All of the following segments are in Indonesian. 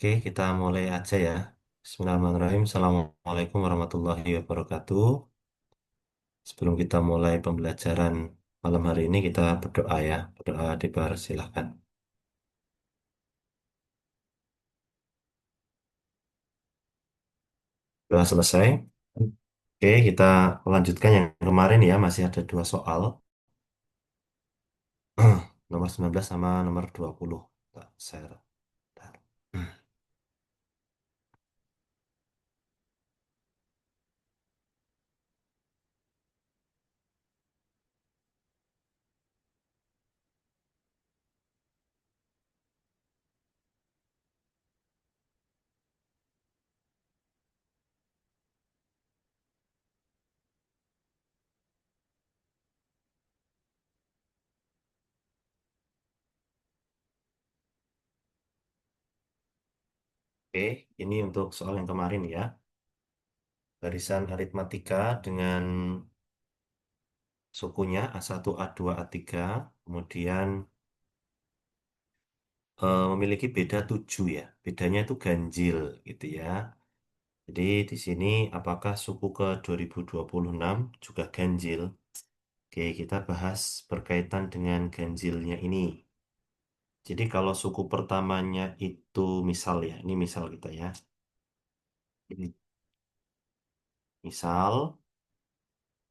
Oke, kita mulai aja ya. Bismillahirrahmanirrahim. Assalamualaikum warahmatullahi wabarakatuh. Sebelum kita mulai pembelajaran malam hari ini, kita berdoa ya. Berdoa dipersilahkan. Doa selesai. Oke, kita lanjutkan yang kemarin ya. Masih ada dua soal. Nomor 19 sama nomor 20. Tak share. Bentar. Oke, ini untuk soal yang kemarin ya. Barisan aritmatika dengan sukunya A1, A2, A3. Kemudian memiliki beda 7 ya. Bedanya itu ganjil gitu ya. Jadi di sini apakah suku ke 2026 juga ganjil? Oke, kita bahas berkaitan dengan ganjilnya ini. Jadi kalau suku pertamanya itu misal ya, ini misal kita ya. Ini misal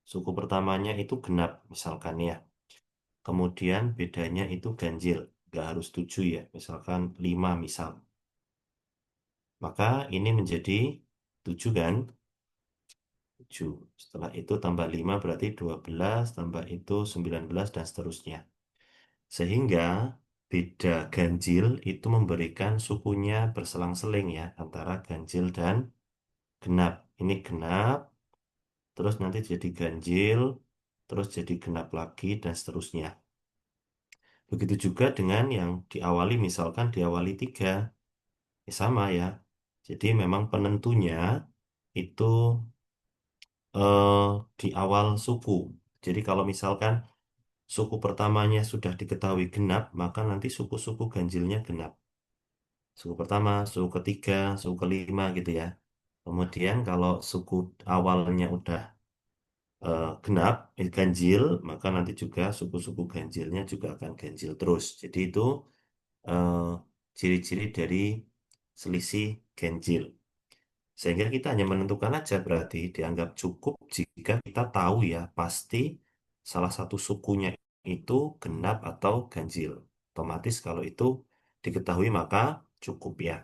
suku pertamanya itu genap misalkan ya. Kemudian bedanya itu ganjil. Nggak harus 7 ya, misalkan 5 misal. Maka ini menjadi 7 kan? 7. Setelah itu tambah 5 berarti 12, tambah itu 19 dan seterusnya. Sehingga beda ganjil itu memberikan sukunya berselang-seling ya antara ganjil dan genap. Ini genap, terus nanti jadi ganjil, terus jadi genap lagi dan seterusnya. Begitu juga dengan yang diawali misalkan diawali 3. Ya sama ya. Jadi memang penentunya itu eh, di awal suku. Jadi kalau misalkan suku pertamanya sudah diketahui genap, maka nanti suku-suku ganjilnya genap. Suku pertama, suku ketiga, suku kelima gitu ya. Kemudian kalau suku awalnya udah genap, ganjil, maka nanti juga suku-suku ganjilnya juga akan ganjil terus. Jadi itu eh, ciri-ciri dari selisih ganjil. Sehingga kita hanya menentukan aja berarti dianggap cukup jika kita tahu ya pasti salah satu sukunya itu genap atau ganjil. Otomatis kalau itu diketahui maka cukup ya.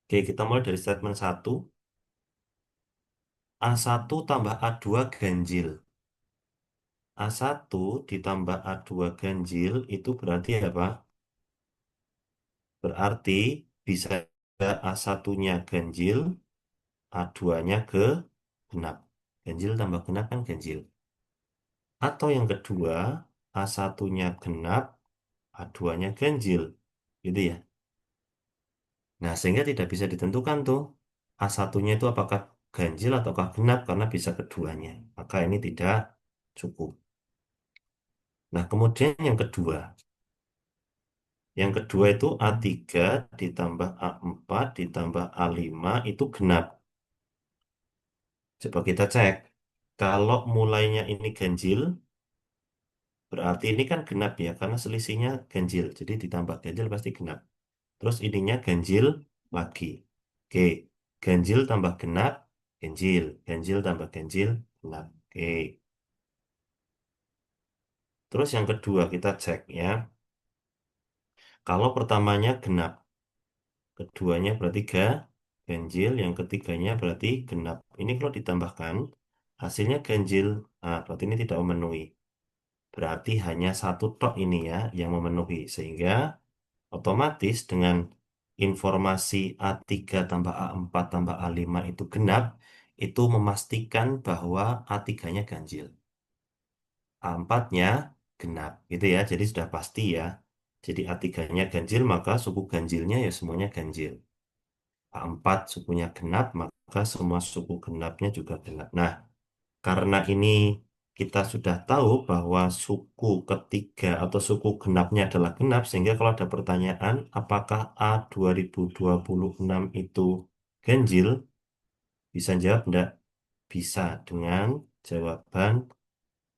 Oke, kita mulai dari statement satu. A1 tambah A2 ganjil. A1 ditambah A2 ganjil itu berarti apa? Berarti bisa A1-nya ganjil, A2-nya ke genap. Ganjil tambah genap kan ganjil. Atau yang kedua, A1-nya genap, A2-nya ganjil. Gitu ya. Nah, sehingga tidak bisa ditentukan tuh A1-nya itu apakah ganjil ataukah genap karena bisa keduanya. Maka ini tidak cukup. Nah, kemudian yang kedua. Yang kedua itu A3 ditambah A4 ditambah A5 itu genap. Coba kita cek. Kalau mulainya ini ganjil, berarti ini kan genap ya, karena selisihnya ganjil. Jadi ditambah ganjil pasti genap. Terus ininya ganjil lagi. Oke, ganjil tambah genap, ganjil. Ganjil tambah ganjil, genap. Oke. Terus yang kedua kita cek ya. Kalau pertamanya genap, keduanya berarti ganjil, yang ketiganya berarti genap. Ini kalau ditambahkan, hasilnya ganjil. Nah, berarti ini tidak memenuhi. Berarti hanya satu tok ini ya yang memenuhi. Sehingga otomatis dengan informasi A3 tambah A4 tambah A5 itu genap, itu memastikan bahwa A3-nya ganjil. A4-nya genap, gitu ya. Jadi sudah pasti ya. Jadi A3-nya ganjil, maka suku ganjilnya ya semuanya ganjil. A4 sukunya genap, maka semua suku genapnya juga genap. Nah, karena ini kita sudah tahu bahwa suku ketiga atau suku genapnya adalah genap, sehingga kalau ada pertanyaan apakah A 2026 itu ganjil, bisa jawab enggak? Bisa dengan jawaban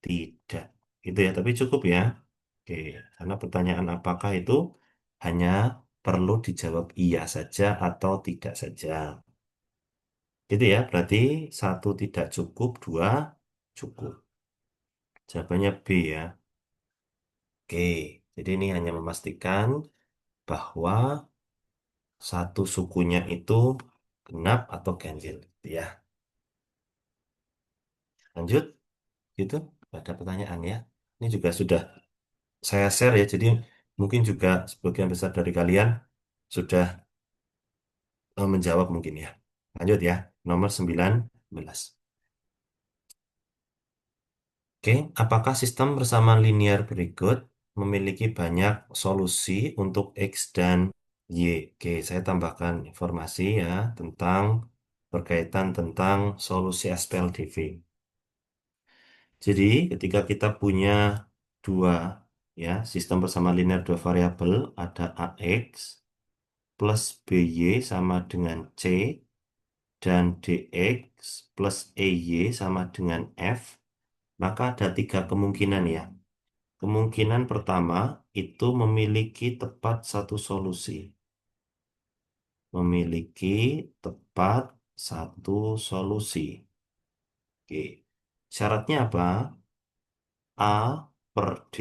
tidak. Itu ya, tapi cukup ya. Oke, karena pertanyaan apakah itu hanya perlu dijawab iya saja atau tidak saja. Gitu ya, berarti satu tidak cukup, dua cukup. Jawabannya B ya. Oke, jadi ini hanya memastikan bahwa satu sukunya itu genap atau ganjil. Gitu ya, lanjut, gitu. Ada pertanyaan ya. Ini juga sudah saya share ya, jadi mungkin juga sebagian besar dari kalian sudah menjawab mungkin ya. Lanjut ya, nomor 19. Oke, apakah sistem persamaan linear berikut memiliki banyak solusi untuk X dan Y? Oke, saya tambahkan informasi ya tentang berkaitan tentang solusi SPLDV. Jadi, ketika kita punya dua ya sistem persamaan linear dua variabel, ada AX plus BY sama dengan C dan DX plus EY sama dengan F, maka ada tiga kemungkinan ya. Kemungkinan pertama itu memiliki tepat satu solusi. Memiliki tepat satu solusi. Oke. Syaratnya apa? A per D,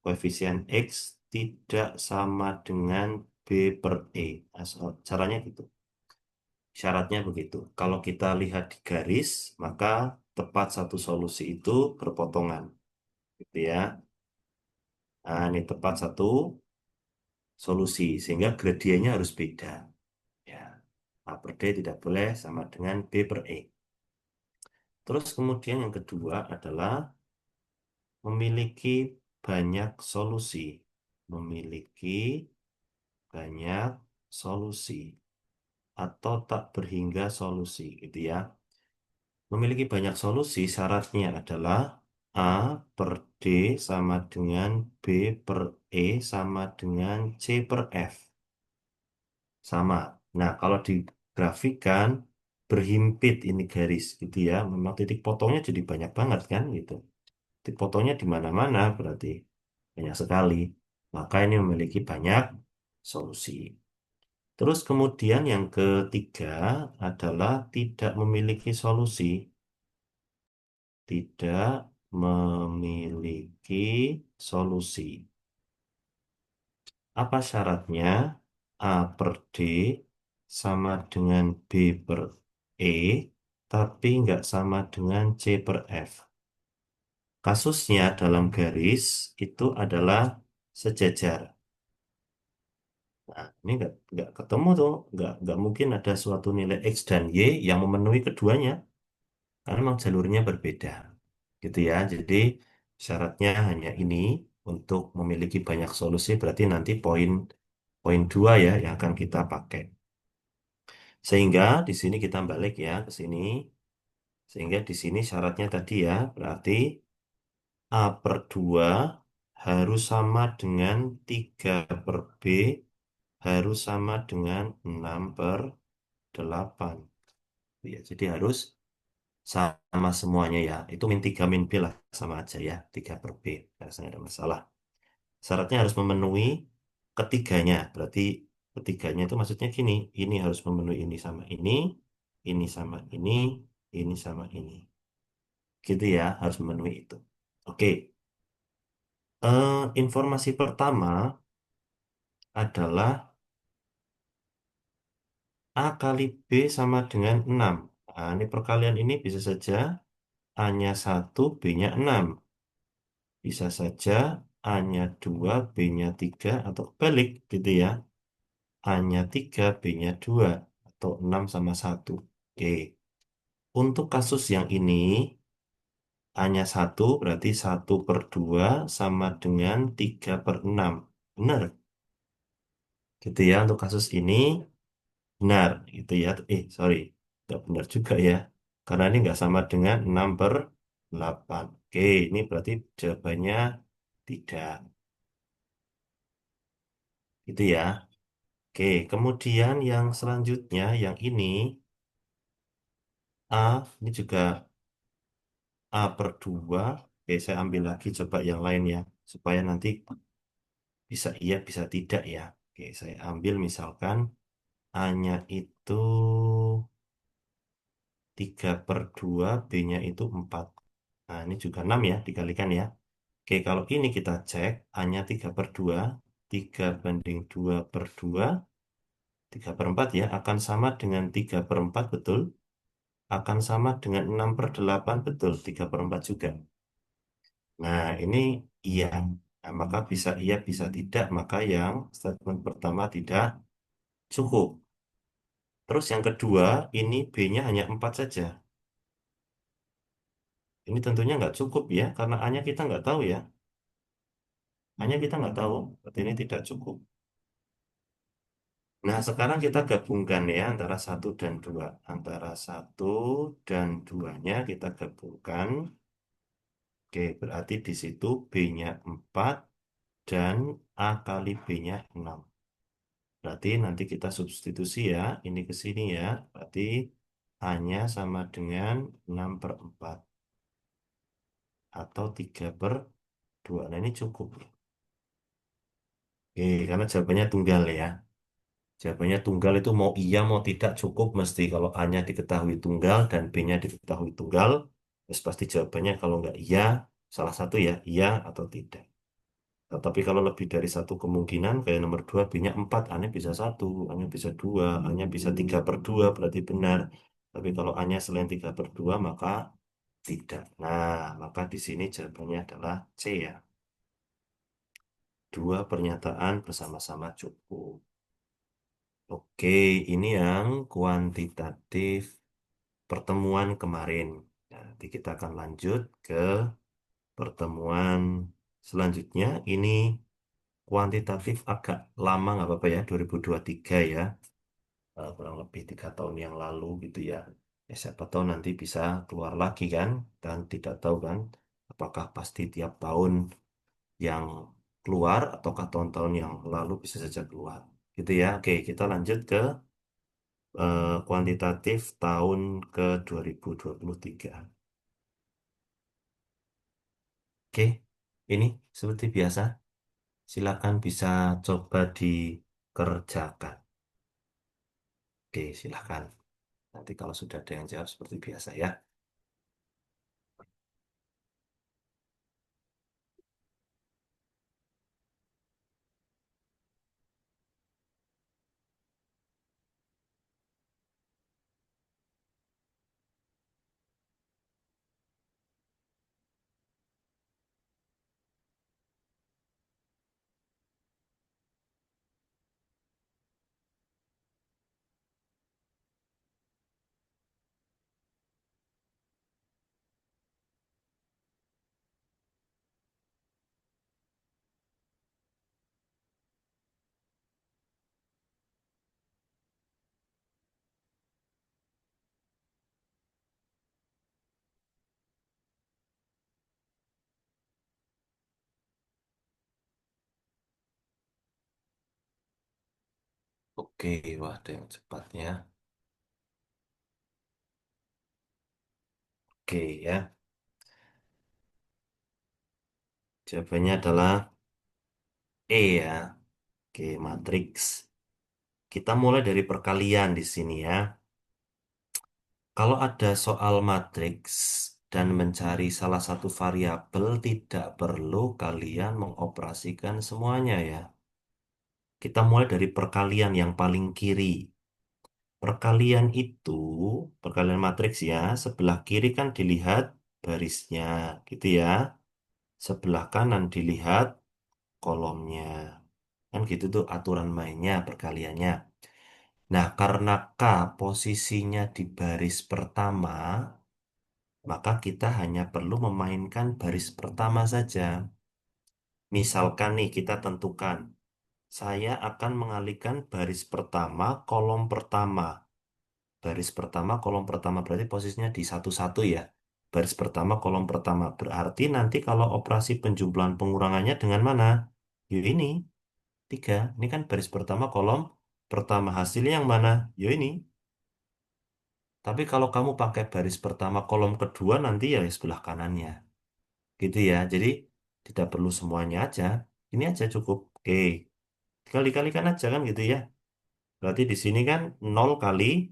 koefisien X tidak sama dengan B per E. Caranya gitu. Syaratnya begitu. Kalau kita lihat di garis, maka tepat satu solusi itu berpotongan. Gitu ya. Nah, ini tepat satu solusi, sehingga gradiennya harus beda. Ya, A per D tidak boleh sama dengan B per E. Terus kemudian yang kedua adalah memiliki banyak solusi. Memiliki banyak solusi atau tak berhingga solusi gitu ya. Memiliki banyak solusi syaratnya adalah A per D sama dengan B per E sama dengan C per F. Sama. Nah, kalau digrafikan berhimpit ini garis gitu ya. Memang titik potongnya jadi banyak banget kan gitu. Titik potongnya di mana-mana berarti banyak sekali. Maka ini memiliki banyak solusi. Terus kemudian yang ketiga adalah tidak memiliki solusi. Tidak memiliki solusi. Apa syaratnya? A per D sama dengan B per E, tapi nggak sama dengan C per F. Kasusnya dalam garis itu adalah sejajar. Nah, ini nggak ketemu tuh, nggak mungkin ada suatu nilai X dan Y yang memenuhi keduanya, karena memang jalurnya berbeda. Gitu ya, jadi syaratnya hanya ini untuk memiliki banyak solusi, berarti nanti poin poin dua ya yang akan kita pakai. Sehingga di sini kita balik ya ke sini. Sehingga di sini syaratnya tadi ya, berarti A per 2 harus sama dengan 3 per B harus sama dengan 6 per 8. Ya, jadi harus sama semuanya ya. Itu min 3 min B lah, sama aja ya. 3 per B, rasanya ada masalah. Syaratnya harus memenuhi ketiganya. Berarti ketiganya itu maksudnya gini, ini harus memenuhi ini sama ini sama ini. Gitu ya, harus memenuhi itu. Oke, informasi pertama adalah A kali B sama dengan 6. Nah, ini perkalian ini bisa saja A-nya 1, B-nya 6. Bisa saja A-nya 2, B-nya 3, atau kebalik gitu ya. A-nya 3, B-nya 2, atau 6 sama 1. Oke, untuk kasus yang ini, A-nya 1 berarti 1/2 sama dengan 3/6. Benar, gitu ya. Untuk kasus ini, benar, gitu ya. Sorry, nggak benar juga ya. Karena ini nggak sama dengan 6/8. Oke, ini berarti jawabannya tidak. Itu ya. Oke, kemudian yang selanjutnya, yang ini, A, ini juga A/2. Oke, saya ambil lagi coba yang lain ya, supaya nanti bisa iya, bisa tidak ya. Oke, saya ambil misalkan A-nya itu 3/2, B-nya itu 4. Nah, ini juga 6 ya, dikalikan ya. Oke, kalau ini kita cek, A-nya 3/2, 3 banding 2/2, 3/4 ya, akan sama dengan 3/4, betul. Akan sama dengan 6/8, betul. 3/4 juga. Nah, ini iya. Nah, maka bisa iya, bisa tidak. Maka yang statement pertama tidak cukup. Terus yang kedua, ini B-nya hanya 4 saja. Ini tentunya nggak cukup ya, karena A-nya kita nggak tahu ya. A-nya kita nggak tahu, berarti ini tidak cukup. Nah, sekarang kita gabungkan ya antara satu dan dua. Antara satu dan duanya kita gabungkan. Oke, berarti di situ B-nya 4 dan A kali B-nya 6. Berarti nanti kita substitusi ya, ini ke sini ya. Berarti A-nya sama dengan 6/4 atau 3/2. Nah, ini cukup. Oke, karena jawabannya tunggal ya. Jawabannya tunggal itu mau iya mau tidak cukup mesti kalau A-nya diketahui tunggal dan B-nya diketahui tunggal, terus pasti jawabannya kalau nggak iya, salah satu ya iya atau tidak. Tetapi kalau lebih dari satu kemungkinan, kayak nomor 2, B-nya 4, A-nya bisa 1, A-nya bisa 2, A-nya bisa 3/2, berarti benar. Tapi kalau A-nya selain 3/2, maka tidak. Nah, maka di sini jawabannya adalah C ya. Dua pernyataan bersama-sama cukup. Oke, ini yang kuantitatif pertemuan kemarin. Nah, nanti kita akan lanjut ke pertemuan selanjutnya. Ini kuantitatif agak lama, nggak apa-apa ya, 2023 ya. Kurang lebih 3 tahun yang lalu gitu ya. Ya, siapa tahu nanti bisa keluar lagi kan, dan tidak tahu kan apakah pasti tiap tahun yang keluar ataukah tahun-tahun yang lalu bisa saja keluar. Gitu ya. Oke, kita lanjut ke kuantitatif tahun ke 2023. Oke, ini seperti biasa, silakan bisa coba dikerjakan. Oke, silakan. Nanti kalau sudah ada yang jawab seperti biasa ya. Oke, wah ada yang cepatnya. Oke ya, jawabannya adalah E ya. Oke, matriks. Kita mulai dari perkalian di sini ya. Kalau ada soal matriks dan mencari salah satu variabel, tidak perlu kalian mengoperasikan semuanya ya. Kita mulai dari perkalian yang paling kiri. Perkalian itu, perkalian matriks ya, sebelah kiri kan dilihat barisnya, gitu ya. Sebelah kanan dilihat kolomnya. Kan gitu tuh aturan mainnya, perkaliannya. Nah, karena K posisinya di baris pertama, maka kita hanya perlu memainkan baris pertama saja. Misalkan nih kita tentukan, saya akan mengalihkan baris pertama, kolom pertama. Baris pertama, kolom pertama berarti posisinya di satu-satu ya. baris pertama, kolom pertama. Berarti nanti kalau operasi penjumlahan pengurangannya dengan mana? Yuk ini, 3. Ini kan baris pertama, kolom pertama. Hasilnya yang mana? Yuk ini. Tapi kalau kamu pakai baris pertama, kolom kedua, nanti ya sebelah kanannya. Gitu ya. Jadi tidak perlu semuanya aja. Ini aja cukup. Oke. Kali-kalikan aja kan gitu ya. Berarti di sini kan 0 kali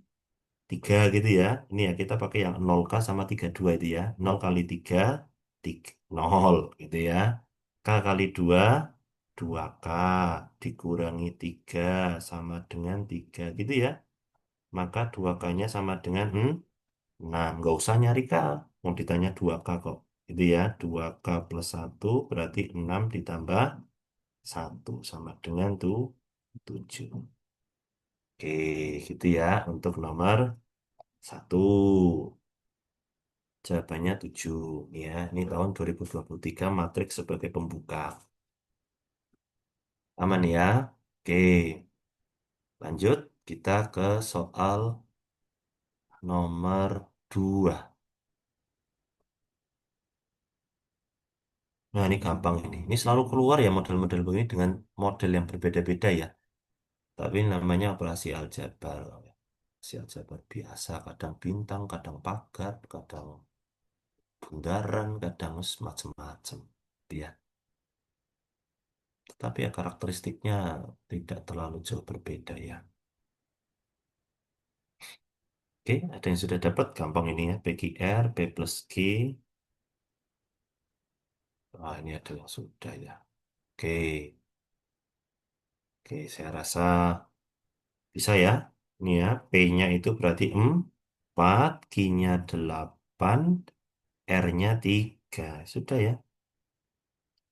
3 gitu ya. Ini ya kita pakai yang 0K sama 32 itu ya. 0 kali 3, 3 0 gitu ya. K kali 2, 2K dikurangi 3 sama dengan 3 gitu ya. Maka 2K-nya sama dengan 6. Nggak usah nyari K. Mau ditanya 2K kok. Itu ya. 2K plus 1 berarti 6 ditambah 1 sama dengan 7. Oke, gitu ya untuk nomor 1. Jawabannya 7 ya. Ini tahun 2023 matriks sebagai pembuka. Aman ya? Oke, lanjut kita ke soal nomor 2. Nah, ini gampang ini. Ini selalu keluar ya model-model begini dengan model yang berbeda-beda ya. Tapi namanya operasi aljabar. Operasi aljabar biasa, kadang bintang, kadang pagar, kadang bundaran, kadang macam-macam. Ya. Tapi ya karakteristiknya tidak terlalu jauh berbeda ya. Oke, ada yang sudah dapat gampang ini ya. PQR, P plus Q. Wah, ini ada yang sudah ya. Oke, oke, saya rasa bisa ya. Ini ya, P-nya itu berarti 4, Q-nya 8, R-nya 3. Sudah ya.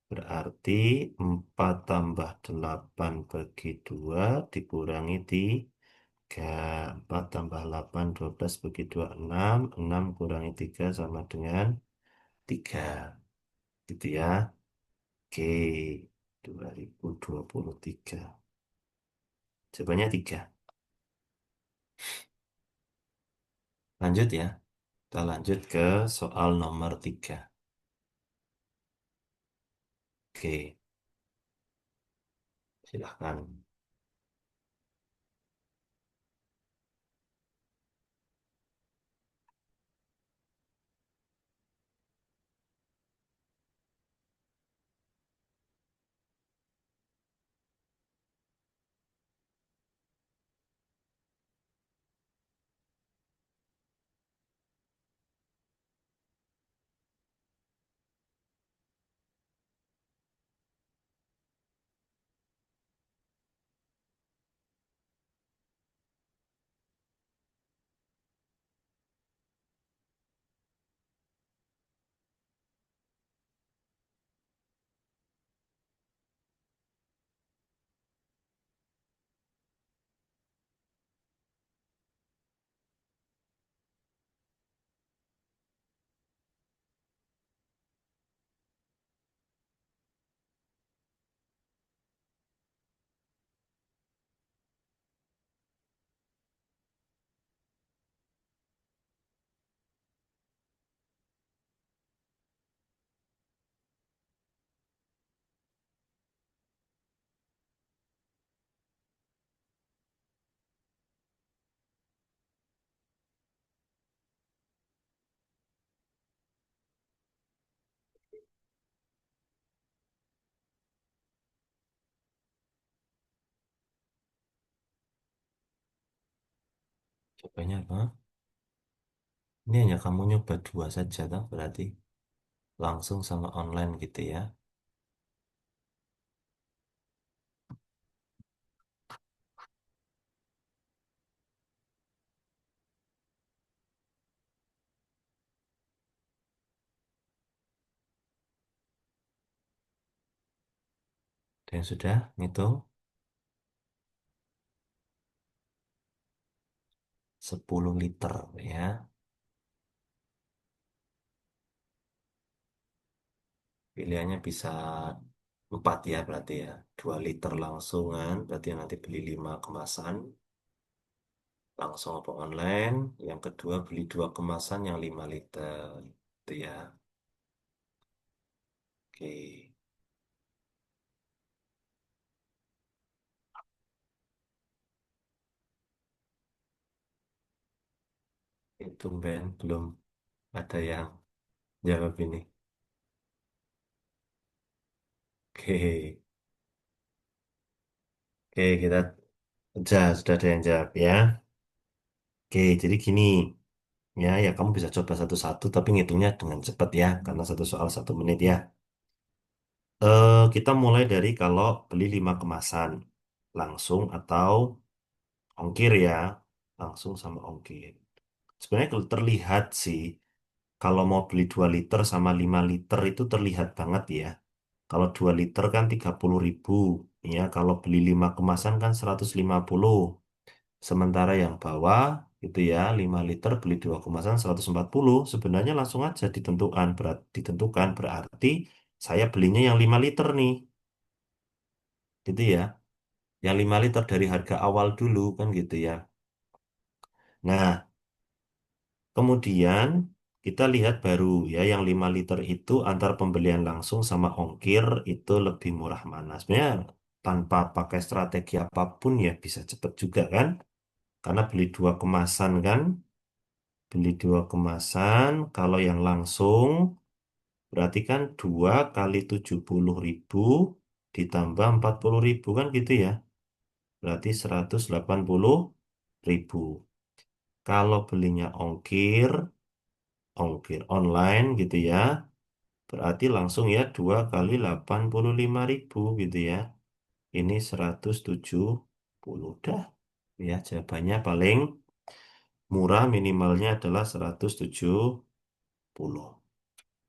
Berarti 4 tambah 8 bagi 2 dikurangi 3. 4 tambah 8, 12 bagi 2, 6. 6 kurangi 3 sama dengan 3. Gitu ya. Oke, 2023. Jawabannya 3. Lanjut ya. Kita lanjut ke soal nomor 3. Oke, silahkan. Jawabannya apa? Ini hanya kamu nyoba 2 saja, toh, berarti langsung sama online gitu ya. Ada yang sudah ngitung 10 liter ya. Pilihannya bisa 4 ya berarti ya. 2 liter langsungan, berarti nanti beli 5 kemasan. Langsung apa online. Yang kedua beli 2 kemasan yang 5 liter. Itu ya. Oke. Itu Ben belum ada yang jawab ini. Oke. Oke, kita sudah ada yang jawab ya. Oke, jadi gini. Ya, ya kamu bisa coba satu-satu tapi ngitungnya dengan cepat ya, karena satu soal 1 menit ya. Kita mulai dari kalau beli 5 kemasan langsung atau ongkir ya, langsung sama ongkir. Sebenarnya kalau terlihat sih, kalau mau beli 2 liter sama 5 liter itu terlihat banget ya. Kalau 2 liter kan 30.000, ya. Kalau beli 5 kemasan kan 150. Sementara yang bawah itu ya 5 liter beli 2 kemasan 140. Sebenarnya langsung aja ditentukan berarti saya belinya yang 5 liter nih. Gitu ya. Yang 5 liter dari harga awal dulu kan gitu ya. Nah, kemudian kita lihat baru ya yang 5 liter itu antar pembelian langsung sama ongkir itu lebih murah mana. Sebenarnya tanpa pakai strategi apapun ya bisa cepet juga kan. Karena beli 2 kemasan kan. Beli 2 kemasan, kalau yang langsung berarti kan 2 kali 70.000 ditambah 40.000 kan gitu ya. Berarti 180.000. Kalau belinya ongkir online gitu ya, berarti langsung ya 2 kali 85.000 gitu ya. Ini 170 dah. Ya, jawabannya paling murah minimalnya adalah 170.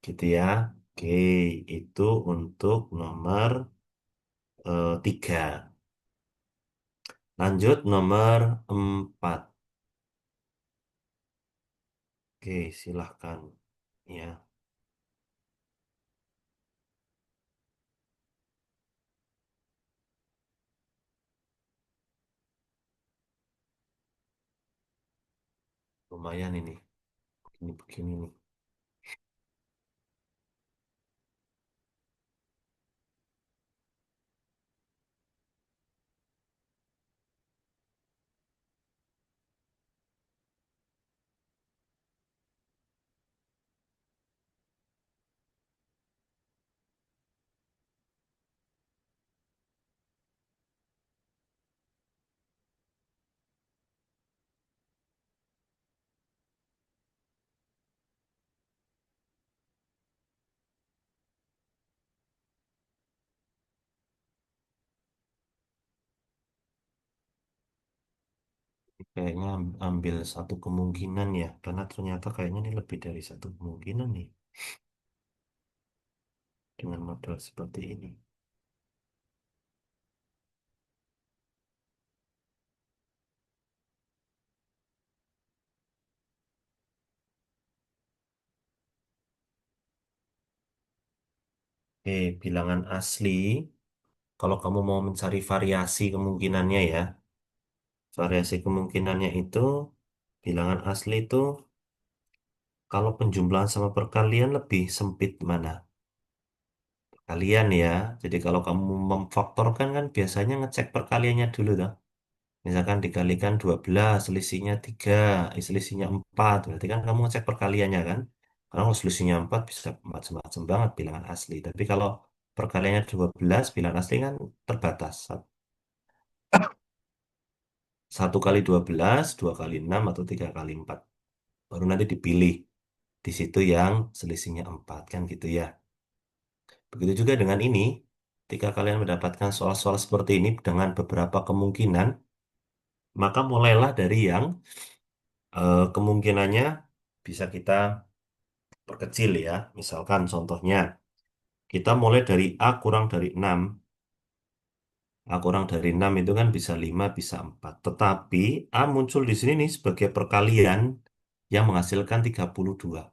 Gitu ya. Oke, itu untuk nomor 3. Lanjut nomor 4. Oke, silahkan. Ya, lumayan ini. Begini-begini nih. Kayaknya ambil satu kemungkinan ya, karena ternyata kayaknya ini lebih dari satu kemungkinan nih dengan model seperti ini. Oke, bilangan asli. Kalau kamu mau mencari variasi kemungkinannya ya, variasi kemungkinannya itu bilangan asli itu kalau penjumlahan sama perkalian lebih sempit mana? Perkalian ya. Jadi kalau kamu memfaktorkan kan biasanya ngecek perkaliannya dulu tuh. Misalkan dikalikan 12, selisihnya 3, selisihnya 4. Berarti kan kamu ngecek perkaliannya kan. Karena kalau selisihnya 4 bisa macam-macam banget bilangan asli. Tapi kalau perkaliannya 12, bilangan asli kan terbatas. 1 kali 12, 2 kali 6, atau 3 kali 4. Baru nanti dipilih. Di situ yang selisihnya 4 kan gitu ya. Begitu juga dengan ini, ketika kalian mendapatkan soal-soal seperti ini dengan beberapa kemungkinan, maka mulailah dari yang kemungkinannya bisa kita perkecil ya. Misalkan contohnya, kita mulai dari A kurang dari 6. A kurang dari 6 itu kan bisa 5, bisa 4. Tetapi A muncul di sini nih sebagai perkalian yang menghasilkan 32.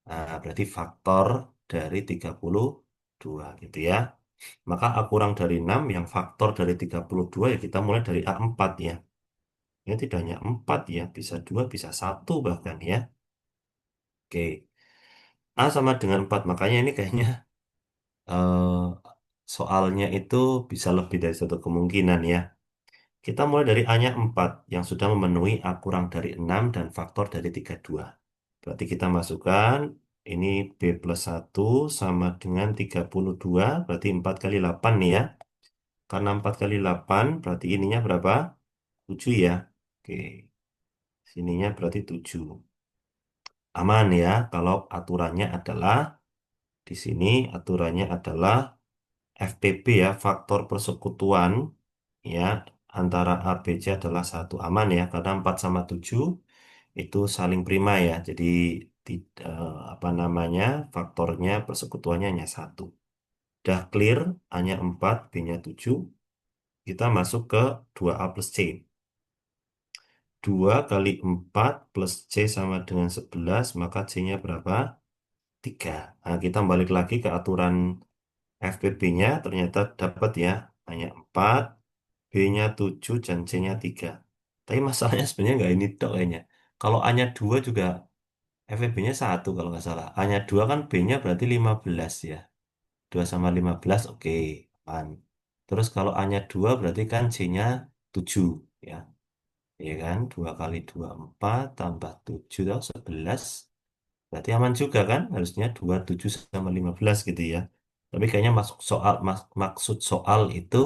Nah, berarti faktor dari 32 gitu ya. Maka A kurang dari 6 yang faktor dari 32 ya kita mulai dari A4 ya. Ini tidak hanya 4 ya, bisa 2, bisa 1 bahkan ya. Oke, A sama dengan 4. Makanya ini kayaknya eh, soalnya itu bisa lebih dari satu kemungkinan ya. Kita mulai dari A-nya 4 yang sudah memenuhi A kurang dari 6 dan faktor dari 32. Berarti kita masukkan ini B plus 1 sama dengan 32, berarti 4 kali 8 nih ya. Karena 4 kali 8 berarti ininya berapa? 7 ya. Oke, sininya berarti 7. Aman ya kalau aturannya adalah di sini aturannya adalah FPB ya, faktor persekutuan ya antara A, B, C adalah satu, aman ya karena 4 sama 7 itu saling prima ya. Jadi apa namanya? Faktornya persekutuannya hanya satu. Udah clear, A-nya 4, B-nya 7. Kita masuk ke 2A plus C. 2 kali 4 plus C sama dengan 11, maka C-nya berapa? 3. Nah, kita balik lagi ke aturan FPB-nya, ternyata dapat ya. Hanya 4, B-nya 7, dan C-nya 3. Tapi masalahnya sebenarnya nggak ini dok kayaknya. Kalau A-nya 2 juga FPB-nya 1 kalau nggak salah. A-nya 2 kan B-nya berarti 15 ya. 2 sama 15, oke. Aman. Terus kalau A-nya 2 berarti kan C-nya 7 ya. Iya kan? 2 kali 2, 4, tambah 7, itu 11. Berarti aman juga kan? Harusnya 2, 7, sama 15 gitu ya. Tapi kayaknya masuk soal, maksud soal itu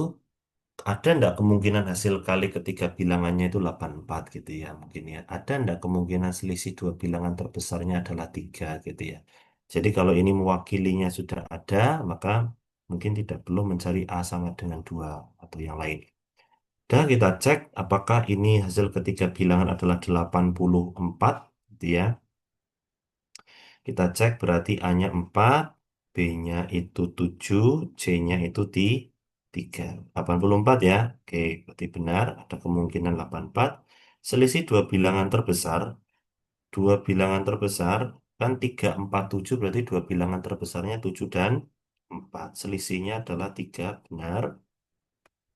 ada ndak kemungkinan hasil kali ketiga bilangannya itu 84 gitu ya mungkin ya. Ada ndak kemungkinan selisih dua bilangan terbesarnya adalah 3 gitu ya. Jadi kalau ini mewakilinya sudah ada, maka mungkin tidak perlu mencari A sama dengan 2 atau yang lain. Dan kita cek apakah ini hasil ketiga bilangan adalah 84 gitu ya. Kita cek berarti A-nya 4, B-nya itu 7, C-nya itu 3. 84 ya. Oke, berarti benar. Ada kemungkinan 84. Selisih dua bilangan terbesar, kan 3, 4, 7, berarti dua bilangan terbesarnya 7 dan 4. Selisihnya adalah 3, benar.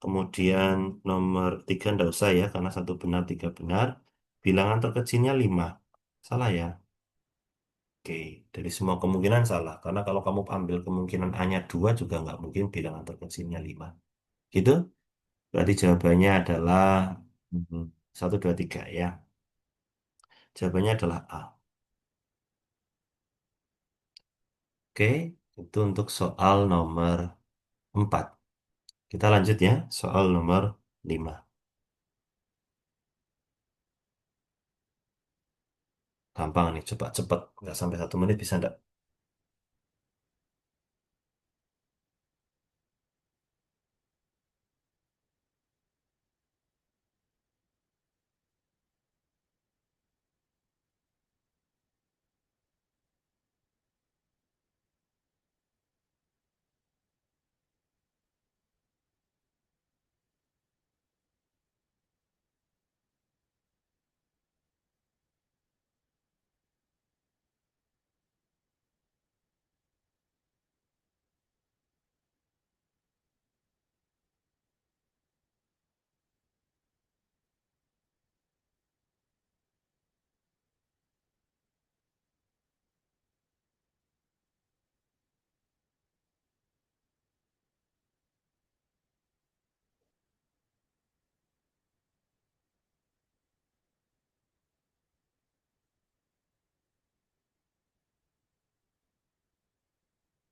Kemudian nomor 3 enggak usah ya, karena satu benar, 3 benar. Bilangan terkecilnya 5. Salah ya. Oke, dari semua kemungkinan salah. Karena kalau kamu ambil kemungkinan A-nya 2 juga nggak mungkin bilangan terkecilnya 5. Gitu? Berarti jawabannya adalah 1, 2, 3 ya. Jawabannya adalah A. Oke, itu untuk soal nomor 4. Kita lanjut ya, soal nomor 5. Gampang nih, coba cepet. Nggak sampai 1 menit bisa nggak?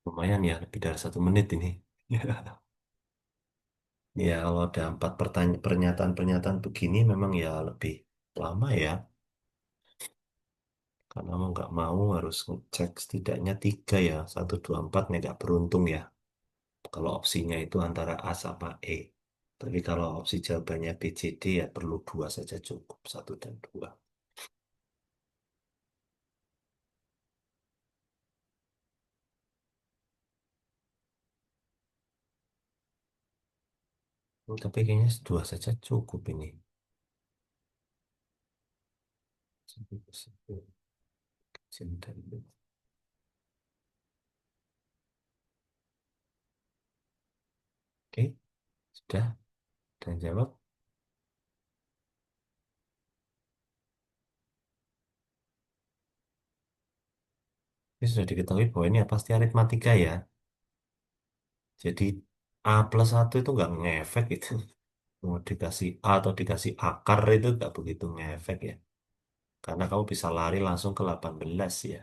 Lumayan ya, lebih dari 1 menit ini. Ya, kalau ada 4 pernyataan-pernyataan begini memang ya lebih lama ya. Karena mau nggak mau harus ngecek setidaknya 3 ya. 1, 2, 4 nih nggak beruntung ya. Kalau opsinya itu antara A sama E. Tapi kalau opsi jawabannya B, C, D ya perlu 2 saja cukup. 1 dan 2. Tapi kayaknya 2 saja cukup ini. Cinta. Oke, sudah. Dan jawab. Ini sudah diketahui bahwa ini pasti aritmatika ya. Jadi A plus satu itu nggak ngefek gitu. Mau dikasih A atau dikasih akar itu nggak begitu ngefek ya. Karena kamu bisa lari langsung ke 18 ya.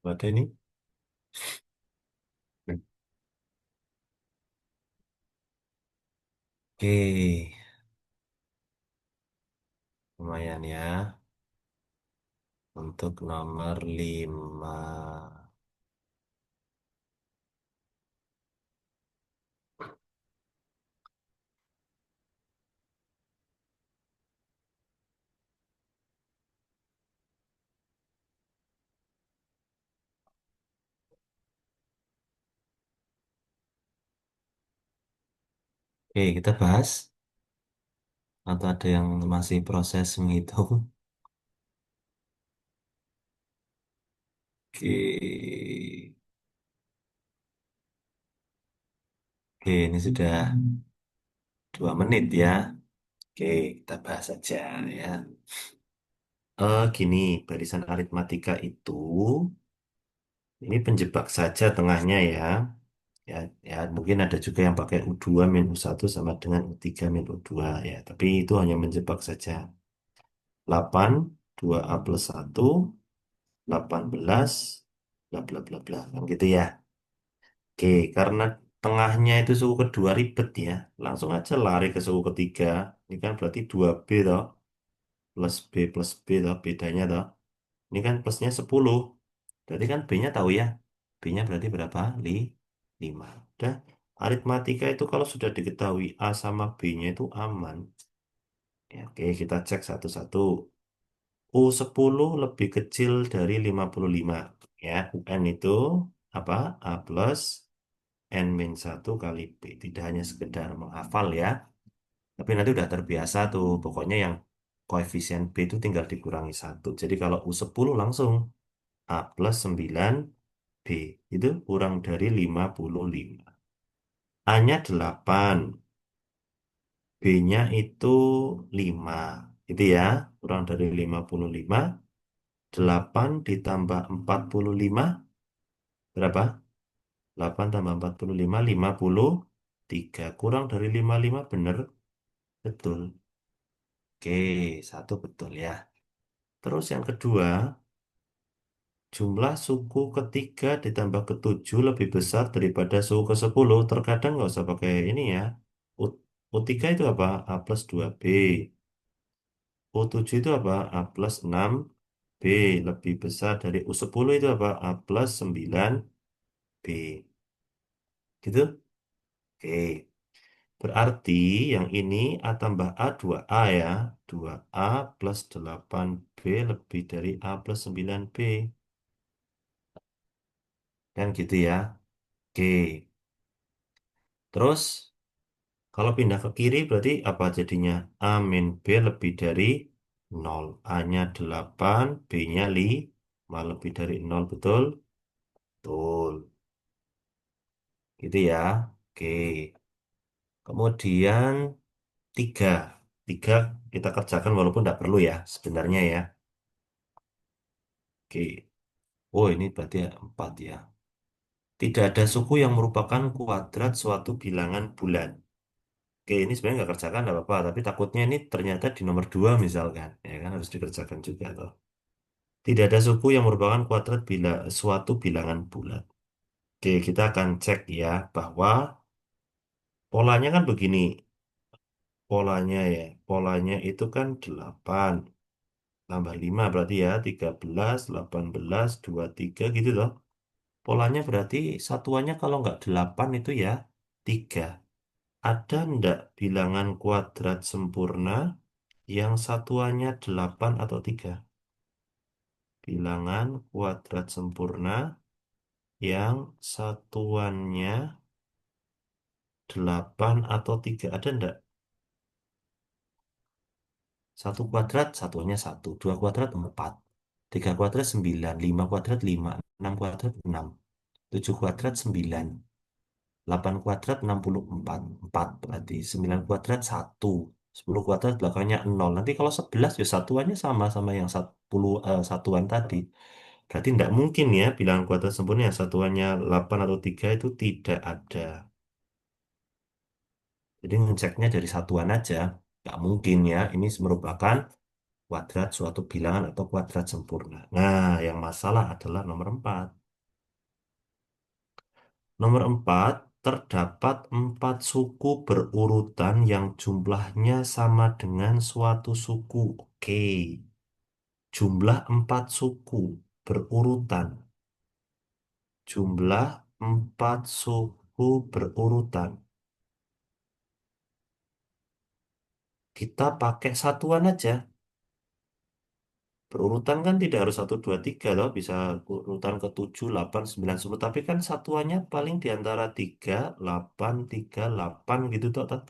Berarti ini, oke, lumayan ya. Untuk nomor 5. Oke, kita bahas. Atau ada yang masih proses menghitung. Oke, oke, ini sudah 2 menit ya. Oke, kita bahas aja ya. Gini, barisan aritmatika itu, ini penjebak saja tengahnya ya. Ya, ya mungkin ada juga yang pakai U2 min U1 sama dengan U3 min U2 ya. Tapi itu hanya menjebak saja. 8, 2A plus 1, 18, bla bla bla bla. Kan gitu ya. Oke, karena tengahnya itu suku kedua ribet ya. Langsung aja lari ke suku ketiga. Ini kan berarti 2B toh. Plus B toh. Bedanya toh. Ini kan plusnya 10. Berarti kan B-nya tahu ya. B-nya berarti berapa? 5. Udah. Aritmatika itu kalau sudah diketahui A sama B-nya itu aman. Ya, oke, kita cek satu-satu. U10 lebih kecil dari 55. Ya, UN itu apa? A plus N-1 kali B. Tidak hanya sekedar menghafal ya. Tapi nanti udah terbiasa tuh. Pokoknya yang koefisien B itu tinggal dikurangi 1. Jadi kalau U10 langsung A plus 9 B. Itu kurang dari 55. A-nya 8. B-nya itu 5. Itu ya. Kurang dari 55. 8 ditambah 45. Berapa? 8 tambah 45. 53. Kurang dari 55 bener? Betul. Oke, satu betul ya. Terus yang kedua, jumlah suku ketiga ditambah ketujuh lebih besar daripada suku ke-10. Terkadang nggak usah pakai ini ya. U, U3 itu apa? A plus 2B. U7 itu apa? A plus 6B. Lebih besar dari U10 itu apa? A plus 9B. Gitu? Oke. Berarti yang ini A tambah A 2A ya. 2A plus 8B lebih dari A plus 9B. Kan gitu ya. Oke. Terus kalau pindah ke kiri berarti apa jadinya? A min B lebih dari 0. A-nya 8, B-nya 5 lebih dari 0. Betul? Betul. Gitu ya. Oke. Kemudian 3. 3 kita kerjakan walaupun tidak perlu ya sebenarnya ya. Oke. Oh ini berarti 4 ya. Tidak ada suku yang merupakan kuadrat suatu bilangan bulan. Oke, ini sebenarnya nggak kerjakan nggak apa-apa, tapi takutnya ini ternyata di nomor 2 misalkan, ya kan harus dikerjakan juga toh. Tidak ada suku yang merupakan kuadrat bila suatu bilangan bulat. Oke, kita akan cek ya bahwa polanya kan begini, polanya ya, polanya itu kan 8 tambah 5 berarti ya 13, 18, 23 gitu loh. Polanya berarti satuannya kalau nggak 8 itu ya 3. Ada ndak bilangan kuadrat sempurna yang satuannya 8 atau 3? Bilangan kuadrat sempurna yang satuannya 8 atau 3. Ada ndak? Satu kuadrat satuannya satu, dua kuadrat empat, tiga kuadrat sembilan, lima kuadrat lima, enam kuadrat enam, tujuh kuadrat sembilan, 8 kuadrat 64, 4 berarti 9 kuadrat satu, 10 kuadrat belakangnya nol. Nanti kalau 11 ya satuannya sama sama yang 10 satuan tadi. Berarti tidak mungkin ya bilangan kuadrat sempurna yang satuannya 8 atau 3 itu tidak ada. Jadi ngeceknya dari satuan aja. Nggak mungkin ya, ini merupakan kuadrat suatu bilangan atau kuadrat sempurna. Nah, yang masalah adalah nomor 4. Nomor 4, terdapat 4 suku berurutan yang jumlahnya sama dengan suatu suku. Oke, jumlah 4 suku berurutan. Jumlah 4 suku berurutan. Kita pakai satuan aja. Berurutan kan tidak harus satu 2 3 loh. Bisa urutan ke 7 8 9 10. Tapi kan satuannya paling di antara 3 8 3 8 gitu toh.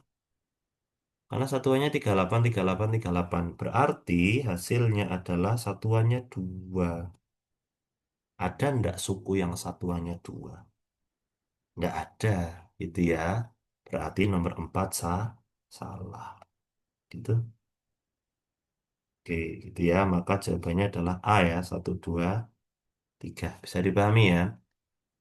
Karena satuannya 38, 38, 38. Berarti hasilnya adalah satuannya 2. Ada ndak suku yang satuannya 2? Ndak ada, gitu ya. Berarti nomor 4 salah. Gitu. Oke, gitu ya. Maka jawabannya adalah A ya. Satu, 2, 3. Bisa dipahami ya.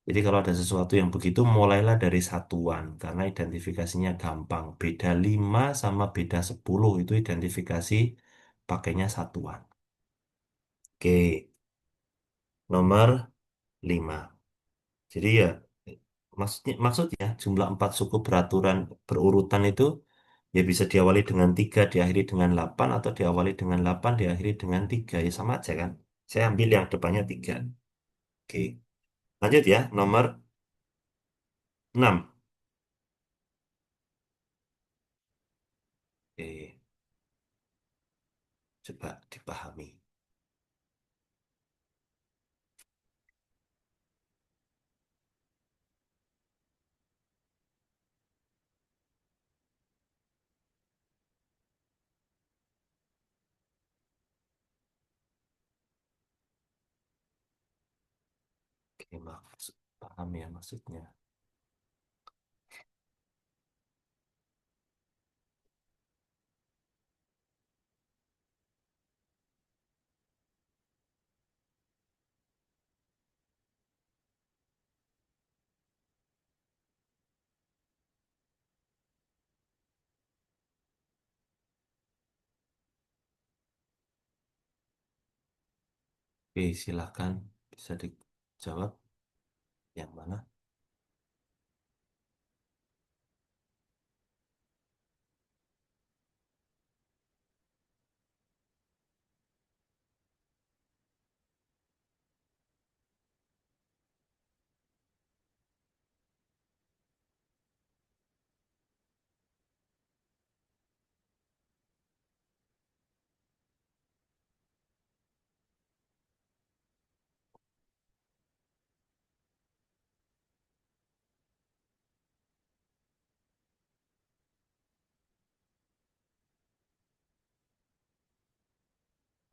Jadi kalau ada sesuatu yang begitu, mulailah dari satuan. Karena identifikasinya gampang. Beda 5 sama beda 10 itu identifikasi pakainya satuan. Oke. Nomor 5. Jadi ya maksudnya jumlah 4 suku beraturan berurutan itu ya bisa diawali dengan 3 diakhiri dengan 8 atau diawali dengan 8 diakhiri dengan 3 ya sama aja kan. Saya ambil yang depannya 3. Oke. Lanjut ya, nomor 6. Oke, coba dipahami. Oke, paham ya maksudnya. Oke, silakan bisa dijawab yang mana?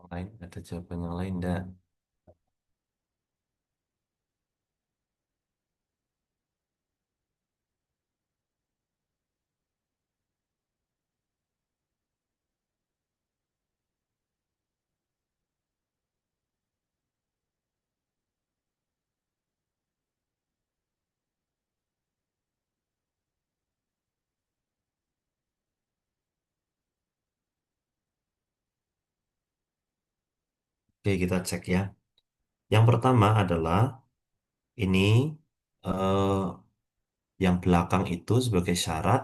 Yang lain ada jawaban yang lain enggak? Oke, kita cek ya. Yang pertama adalah ini yang belakang itu sebagai syarat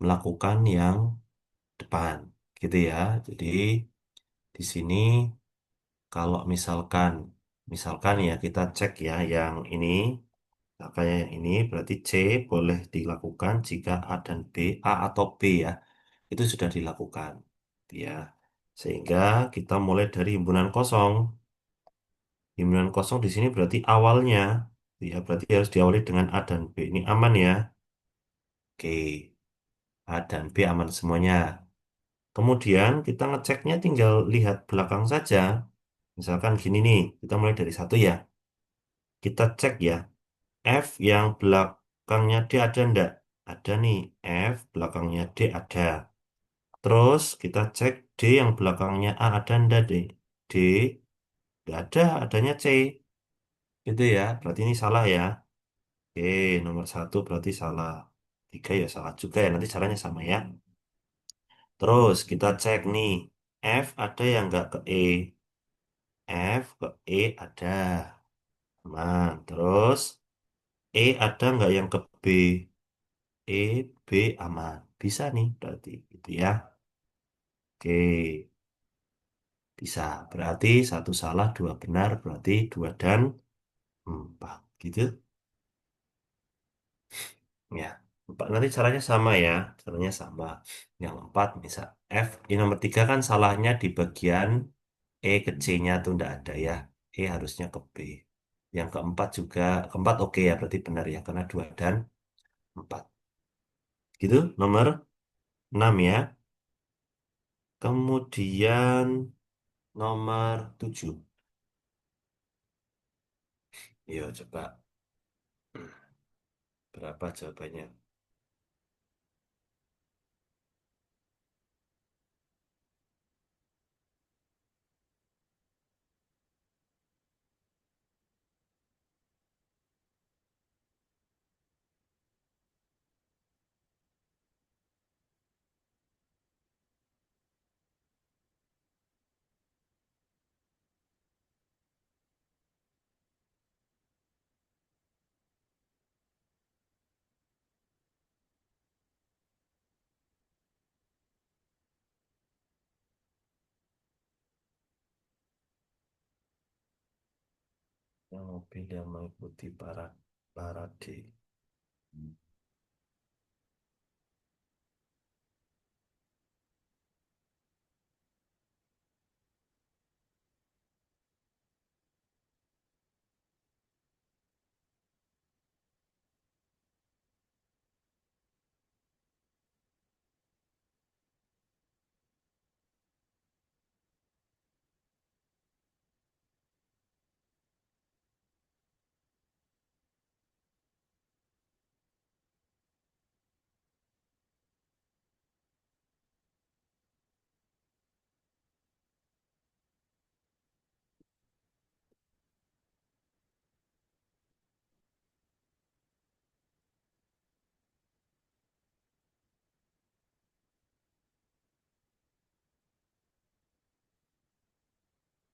melakukan yang depan, gitu ya. Jadi di sini kalau misalkan ya kita cek ya yang ini, kayak yang ini berarti C boleh dilakukan jika A dan B, A atau B ya, itu sudah dilakukan, gitu ya. Sehingga kita mulai dari himpunan kosong. Himpunan kosong di sini berarti awalnya, ya berarti harus diawali dengan A dan B. Ini aman ya. Oke, A dan B aman semuanya. Kemudian kita ngeceknya tinggal lihat belakang saja. Misalkan gini nih, kita mulai dari satu ya. Kita cek ya, F yang belakangnya D ada ndak? Ada nih, F belakangnya D ada. Terus kita cek D yang belakangnya A ada ndak deh? D nggak ada, adanya C. Gitu ya, berarti ini salah ya. Oke, nomor satu berarti salah. Tiga ya salah juga ya, nanti caranya sama ya. Terus kita cek nih, F ada yang nggak ke E? F ke E ada. Aman. Terus E ada nggak yang ke B? E, B aman. Bisa nih berarti gitu ya. Oke, bisa. Berarti satu salah, dua benar. Berarti dua dan empat. Gitu ya. Empat. Nanti caranya sama ya. Caranya sama. Yang empat misal F. Ini nomor tiga kan salahnya di bagian E ke C-nya tuh nggak ada ya. E harusnya ke B. Yang keempat juga, keempat oke ya. Berarti benar ya. Karena dua dan empat. Gitu, nomor 6 ya. Kemudian nomor 7. Yo, coba. Berapa jawabannya? Yang mobil yang mengikuti parade.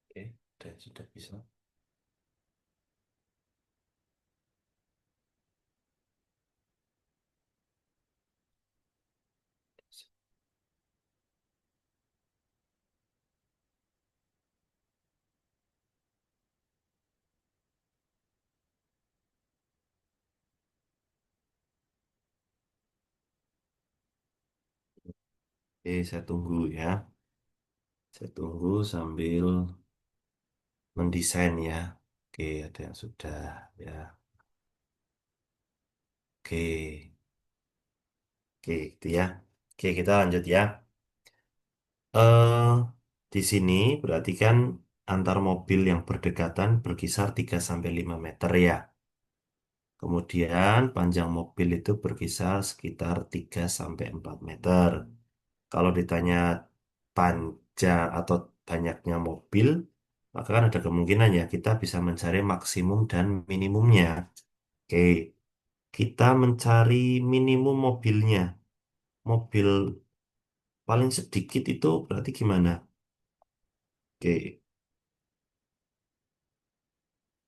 Oke, dan sudah bisa. Oke, saya tunggu ya. Saya tunggu sambil mendesain ya. Oke, ada yang sudah ya. Oke, oke, itu ya. Oke, kita lanjut ya. eh di sini berarti kan antar mobil yang berdekatan berkisar 3 sampai 5 meter ya. Kemudian panjang mobil itu berkisar sekitar 3 sampai 4 meter. Kalau ditanya panjang atau banyaknya mobil, maka kan ada kemungkinan ya kita bisa mencari maksimum dan minimumnya. Oke, kita mencari minimum mobilnya. Mobil paling sedikit itu berarti gimana? Oke,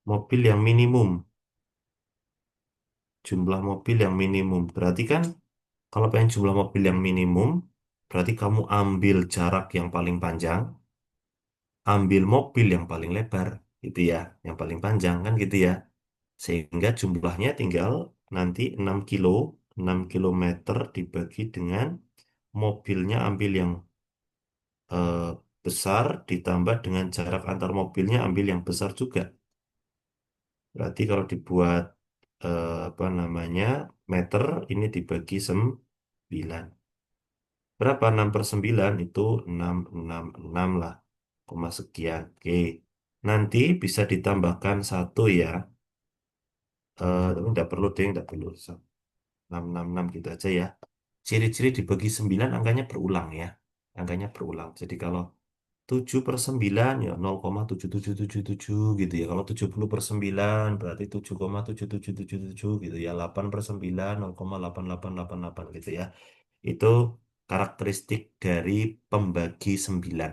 mobil yang minimum, jumlah mobil yang minimum. Berarti kan kalau pengen jumlah mobil yang minimum, berarti kamu ambil jarak yang paling panjang, ambil mobil yang paling lebar, gitu ya, yang paling panjang kan gitu ya. Sehingga jumlahnya tinggal nanti 6 kilometer dibagi dengan mobilnya ambil yang eh, besar ditambah dengan jarak antar mobilnya ambil yang besar juga. Berarti kalau dibuat apa namanya meter ini dibagi 9. Berapa? 6 per 9 itu 6 lah, koma sekian. Oke. Nanti bisa ditambahkan satu ya. Tapi nggak perlu deh, nggak perlu. 666 gitu aja ya. Ciri-ciri dibagi 9 angkanya berulang ya. Angkanya berulang. Jadi kalau 7 per 9 ya 0,7777 gitu ya. Kalau 70 per 9 berarti 7,7777 gitu ya. 8 per 9 0,8888 gitu ya. Itu karakteristik dari pembagi 9.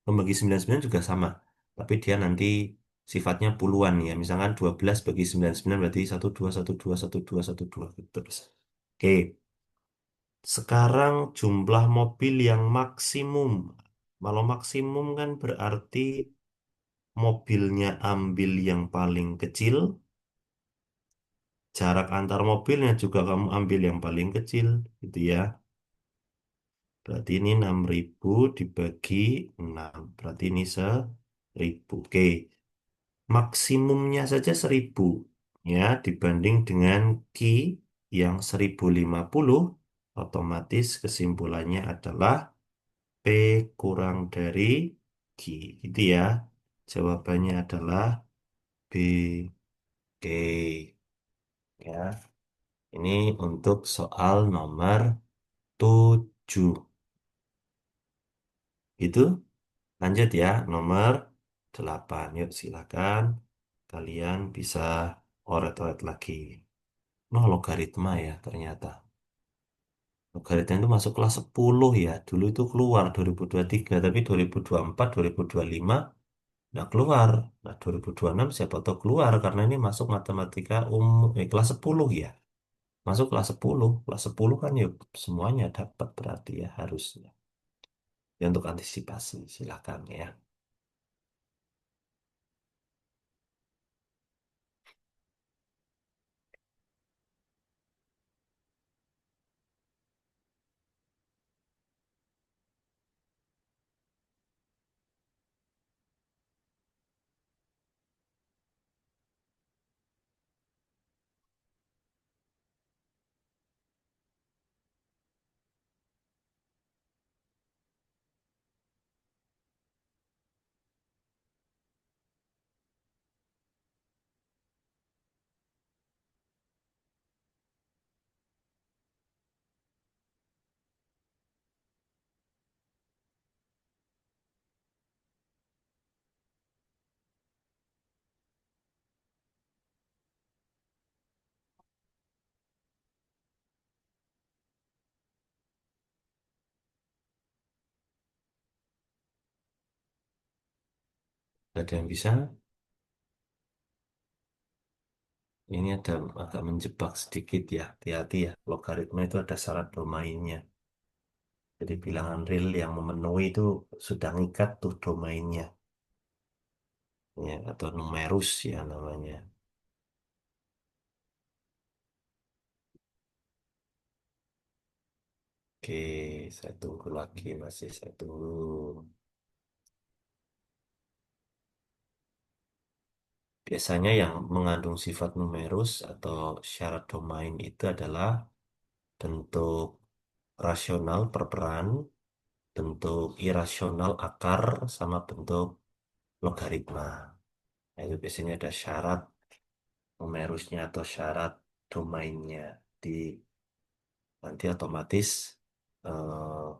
Pembagi 99 juga sama. Tapi dia nanti sifatnya puluhan ya. Misalkan 12 bagi 99 berarti 12, 12, 12, 12 gitu terus. Oke, sekarang jumlah mobil yang maksimum. Kalau maksimum kan berarti mobilnya ambil yang paling kecil, jarak antar mobilnya juga kamu ambil yang paling kecil, gitu ya. Berarti ini 6.000 dibagi 6. Berarti ini 1.000. Oke, maksimumnya saja 1.000 ya dibanding dengan Ki yang 1.050, otomatis kesimpulannya adalah P kurang dari Q. Gitu ya. Jawabannya adalah B. Oke. Ya. Ini untuk soal nomor 7. Itu lanjut ya. Nomor 8. Yuk silakan. Kalian bisa oret-oret lagi. Nah, logaritma ya ternyata. Logaritma itu masuk kelas 10 ya. Dulu itu keluar 2023, tapi 2024, 2025 nggak keluar. Nah, 2026 siapa tahu keluar karena ini masuk matematika kelas 10 ya. Masuk kelas 10. Kelas 10 kan ya semuanya dapat berarti ya harusnya. Ya untuk antisipasi silakan ya. Ada yang bisa? Ini ada agak menjebak sedikit ya. Hati-hati ya. Logaritma itu ada syarat domainnya. Jadi bilangan real yang memenuhi itu sudah ngikat tuh domainnya. Ya, atau numerus ya namanya. Oke, saya tunggu lagi, masih saya tunggu. Biasanya yang mengandung sifat numerus atau syarat domain itu adalah bentuk rasional perperan, bentuk irasional akar, sama bentuk logaritma. Nah, itu biasanya ada syarat numerusnya atau syarat domainnya. Di nanti otomatis eh,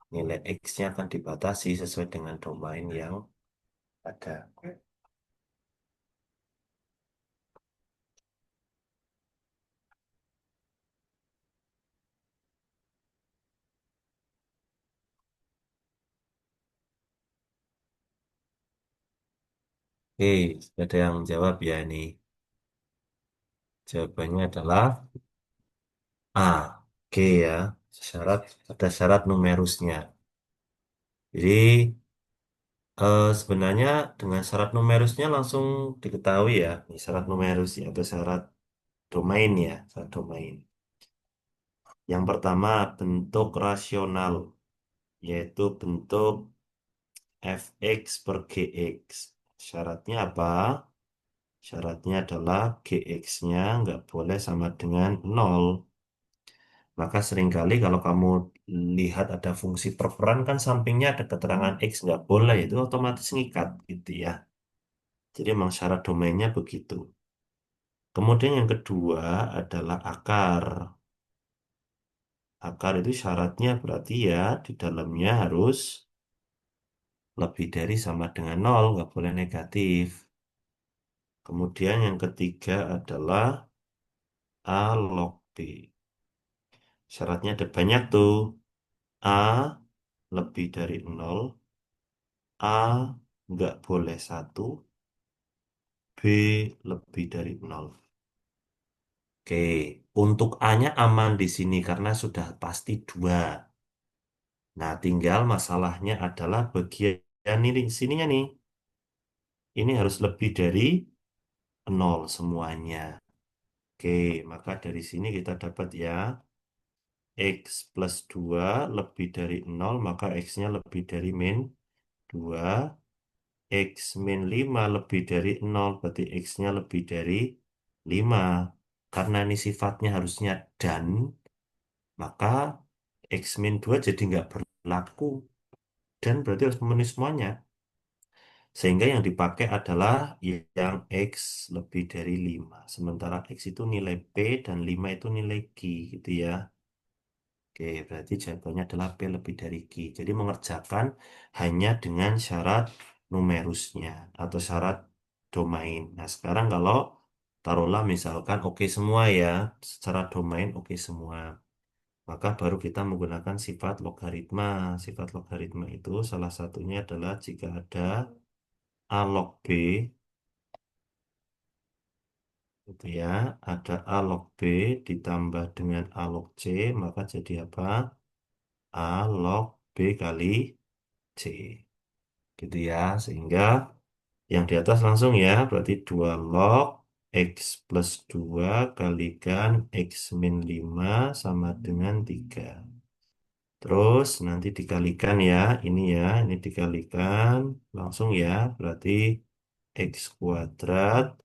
nilai X-nya akan dibatasi sesuai dengan domain yang ada. Oke, ada yang jawab ya ini. Jawabannya adalah A. G ya. Syarat ada syarat numerusnya. Jadi sebenarnya dengan syarat numerusnya langsung diketahui ya. Ini syarat numerus ya atau syarat domain ya, syarat domain. Yang pertama bentuk rasional yaitu bentuk fx per gx. Syaratnya apa? Syaratnya adalah gx-nya nggak boleh sama dengan nol. Maka seringkali kalau kamu lihat ada fungsi perperan kan sampingnya ada keterangan X nggak boleh, itu otomatis ngikat gitu ya. Jadi memang syarat domainnya begitu. Kemudian yang kedua adalah akar. Akar itu syaratnya berarti ya di dalamnya harus lebih dari sama dengan nol, nggak boleh negatif. Kemudian yang ketiga adalah A log B. Syaratnya ada banyak tuh. A lebih dari nol, A nggak boleh satu, B lebih dari nol. Oke, untuk A-nya aman di sini karena sudah pasti dua. Nah, tinggal masalahnya adalah bagian ini, sininya nih. Ini harus lebih dari nol semuanya. Oke, maka dari sini kita dapat ya, X plus 2 lebih dari nol, maka X-nya lebih dari min 2. X min 5 lebih dari nol, berarti X-nya lebih dari 5. Karena ini sifatnya harusnya dan, maka X min 2 jadi nggak berlaku. Dan berarti harus memenuhi semuanya. Sehingga yang dipakai adalah yang X lebih dari 5. Sementara X itu nilai P dan 5 itu nilai Q gitu ya. Oke, berarti jawabannya adalah P lebih dari Q. Jadi mengerjakan hanya dengan syarat numerusnya atau syarat domain. Nah, sekarang kalau taruhlah misalkan oke semua ya, secara domain oke semua. Maka baru kita menggunakan sifat logaritma. Sifat logaritma itu salah satunya adalah jika ada A log B, gitu ya, ada A log B ditambah dengan A log C, maka jadi apa? A log B kali C. Gitu ya, sehingga yang di atas langsung ya, berarti 2 log X plus 2 kalikan X min 5 sama dengan 3. Terus nanti dikalikan ya, ini dikalikan langsung ya, berarti X kuadrat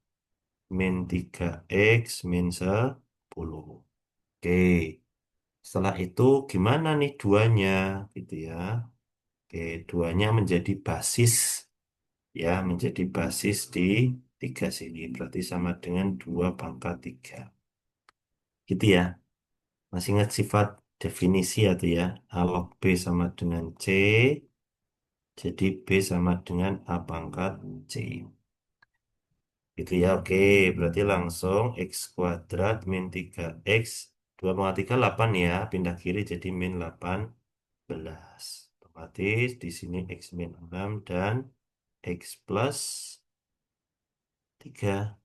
min 3X min 10. Oke, setelah itu gimana nih duanya gitu ya. Oke, duanya menjadi basis ya, menjadi basis di 3 sini. Berarti sama dengan 2 pangkat 3. Gitu ya. Masih ingat sifat definisi atau ya. A log B sama dengan C. Jadi B sama dengan A pangkat C. Gitu ya, oke. Berarti langsung X kuadrat min 3X. 2 pangkat 3, 8 ya. Pindah kiri jadi min 18. Otomatis di sini X min 6 dan X plus 3.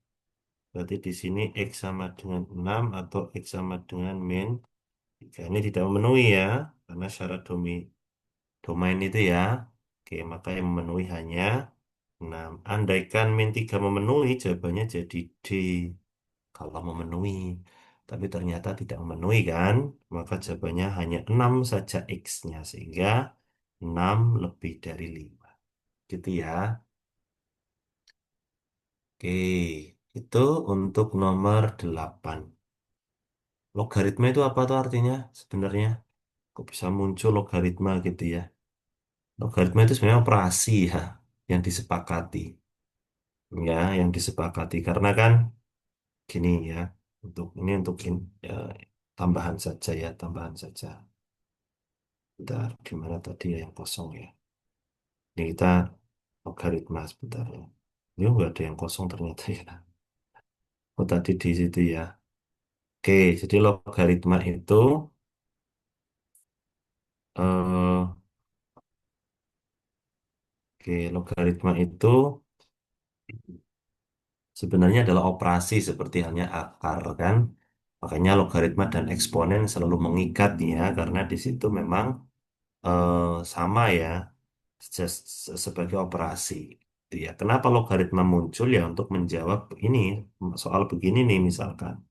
Berarti di sini X sama dengan 6 atau X sama dengan min 3. Ini tidak memenuhi ya. Karena syarat domain itu ya. Oke, maka yang memenuhi hanya 6. Andaikan min 3 memenuhi, jawabannya jadi D. Kalau memenuhi. Tapi ternyata tidak memenuhi kan. Maka jawabannya hanya 6 saja X-nya. Sehingga 6 lebih dari 5. Gitu ya. Oke, itu untuk nomor 8. Logaritma itu apa tuh artinya sebenarnya? Kok bisa muncul logaritma gitu ya? Logaritma itu sebenarnya operasi ya, yang disepakati. Ya, yang disepakati. Karena kan gini ya, ya, tambahan saja ya, tambahan saja. Bentar, gimana tadi ya yang kosong ya? Ini kita logaritma sebentar ya. Ini nggak ada yang kosong ternyata ya. Oh tadi di situ ya. Oke, jadi logaritma itu eh, logaritma itu sebenarnya adalah operasi seperti halnya akar kan. Makanya logaritma dan eksponen selalu mengikat ya karena di situ memang eh, sama ya sebagai operasi. Gitu ya. Kenapa logaritma muncul ya untuk menjawab ini soal begini nih misalkan.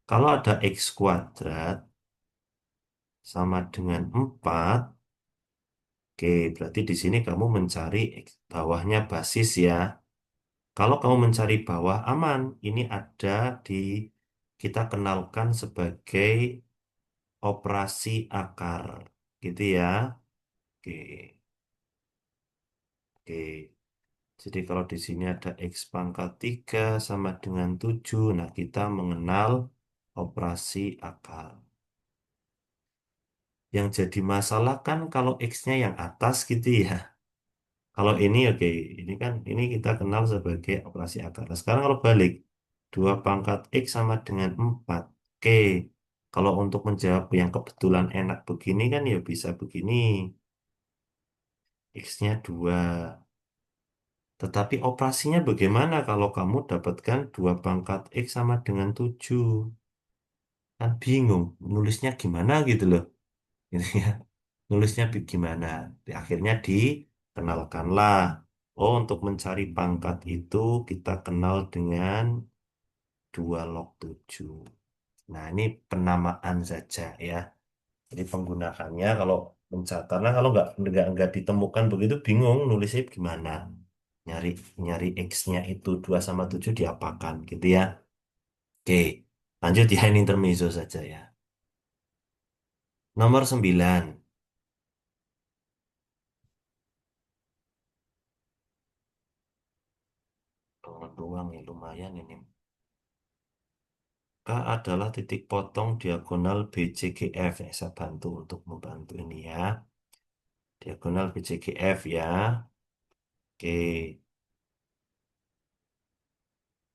Kalau ada X kuadrat sama dengan 4, oke, berarti di sini kamu mencari bawahnya basis ya. Kalau kamu mencari bawah aman, ini ada di kita kenalkan sebagai operasi akar. Gitu ya. Oke, oke. Jadi kalau di sini ada X pangkat 3 sama dengan 7, nah kita mengenal operasi akar. Yang jadi masalah kan kalau X-nya yang atas gitu ya. Kalau ini oke, ini kan ini kita kenal sebagai operasi akar. Nah, sekarang kalau balik, 2 pangkat X sama dengan 4. Oke, kalau untuk menjawab yang kebetulan enak begini kan ya bisa begini. X-nya 2. Tetapi operasinya bagaimana kalau kamu dapatkan 2 pangkat X sama dengan 7? Kan bingung, nulisnya gimana gitu loh. Gitu ya. Nulisnya gimana? Akhirnya dikenalkanlah. Oh, untuk mencari pangkat itu kita kenal dengan 2 log 7. Nah, ini penamaan saja ya. Jadi penggunakannya kalau mencatat, karena kalau nggak ditemukan begitu bingung nulisnya gimana. Nyari nyari X-nya itu 2 sama 7 diapakan gitu ya. Oke, lanjut ya ini intermezzo saja ya. Nomor 9. Ruang ya lumayan ini. K adalah titik potong diagonal BCGF. Ya, saya bantu untuk membantu ini ya. Diagonal BCGF ya. Oke,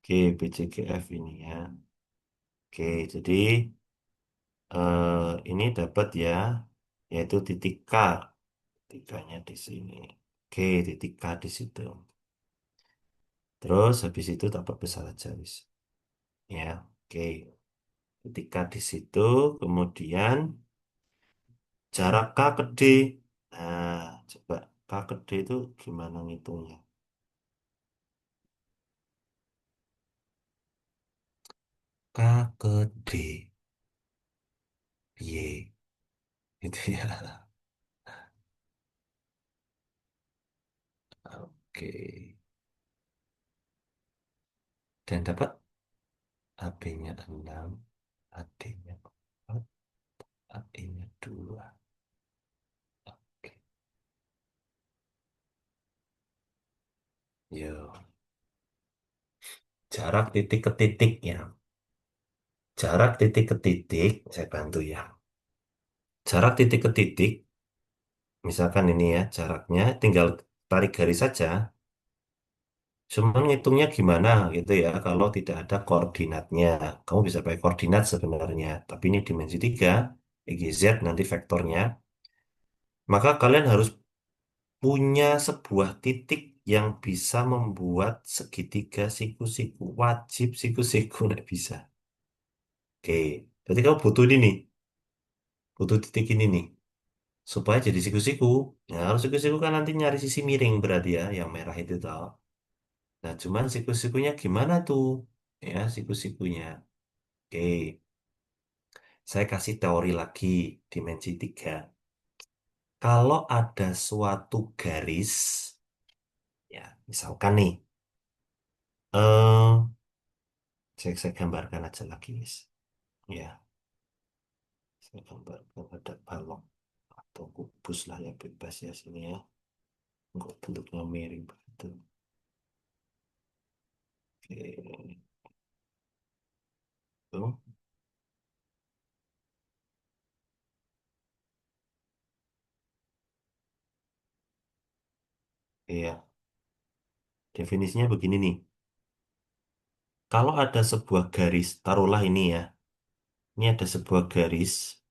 oke BCGF ini ya. Oke, jadi ini dapat ya, yaitu titik K. Titiknya di sini. Oke, titik K di situ. Terus habis itu dapat besar aja wis. Ya, oke. Titik K di situ, kemudian jarak K ke D. Nah, coba K ke D itu gimana ngitungnya? K ke D. Y. Itu ya. Oke. Dan dapat AB-nya 6, AD-nya 4, AE-nya 2. Oke. Yo, jarak titik ke titik ya. Jarak titik ke titik, saya bantu ya. Jarak titik ke titik, misalkan ini ya, jaraknya tinggal tarik garis saja. Cuman ngitungnya gimana gitu ya, kalau tidak ada koordinatnya. Kamu bisa pakai koordinat sebenarnya, tapi ini dimensi 3, XZ nanti vektornya. Maka kalian harus punya sebuah titik yang bisa membuat segitiga siku-siku. Wajib siku-siku, nggak bisa. Oke, berarti kamu butuh ini nih, butuh titik ini nih. Supaya jadi siku-siku. Nah, kalau siku-siku kan nanti nyari sisi miring berarti ya, yang merah itu tau. Nah, cuman siku-sikunya gimana tuh? Ya, siku-sikunya. Oke, saya kasih teori lagi, dimensi 3. Kalau ada suatu garis, ya, misalkan nih, eh, saya gambarkan aja lagi, Miss. Ya, saya gambarkan ada balok atau kubus lah ya, bebas ya sini ya. Kok bentuknya miring begitu. Oke, tuh. Iya, definisinya begini nih. Kalau ada sebuah garis, taruhlah ini ya. Ini ada sebuah garis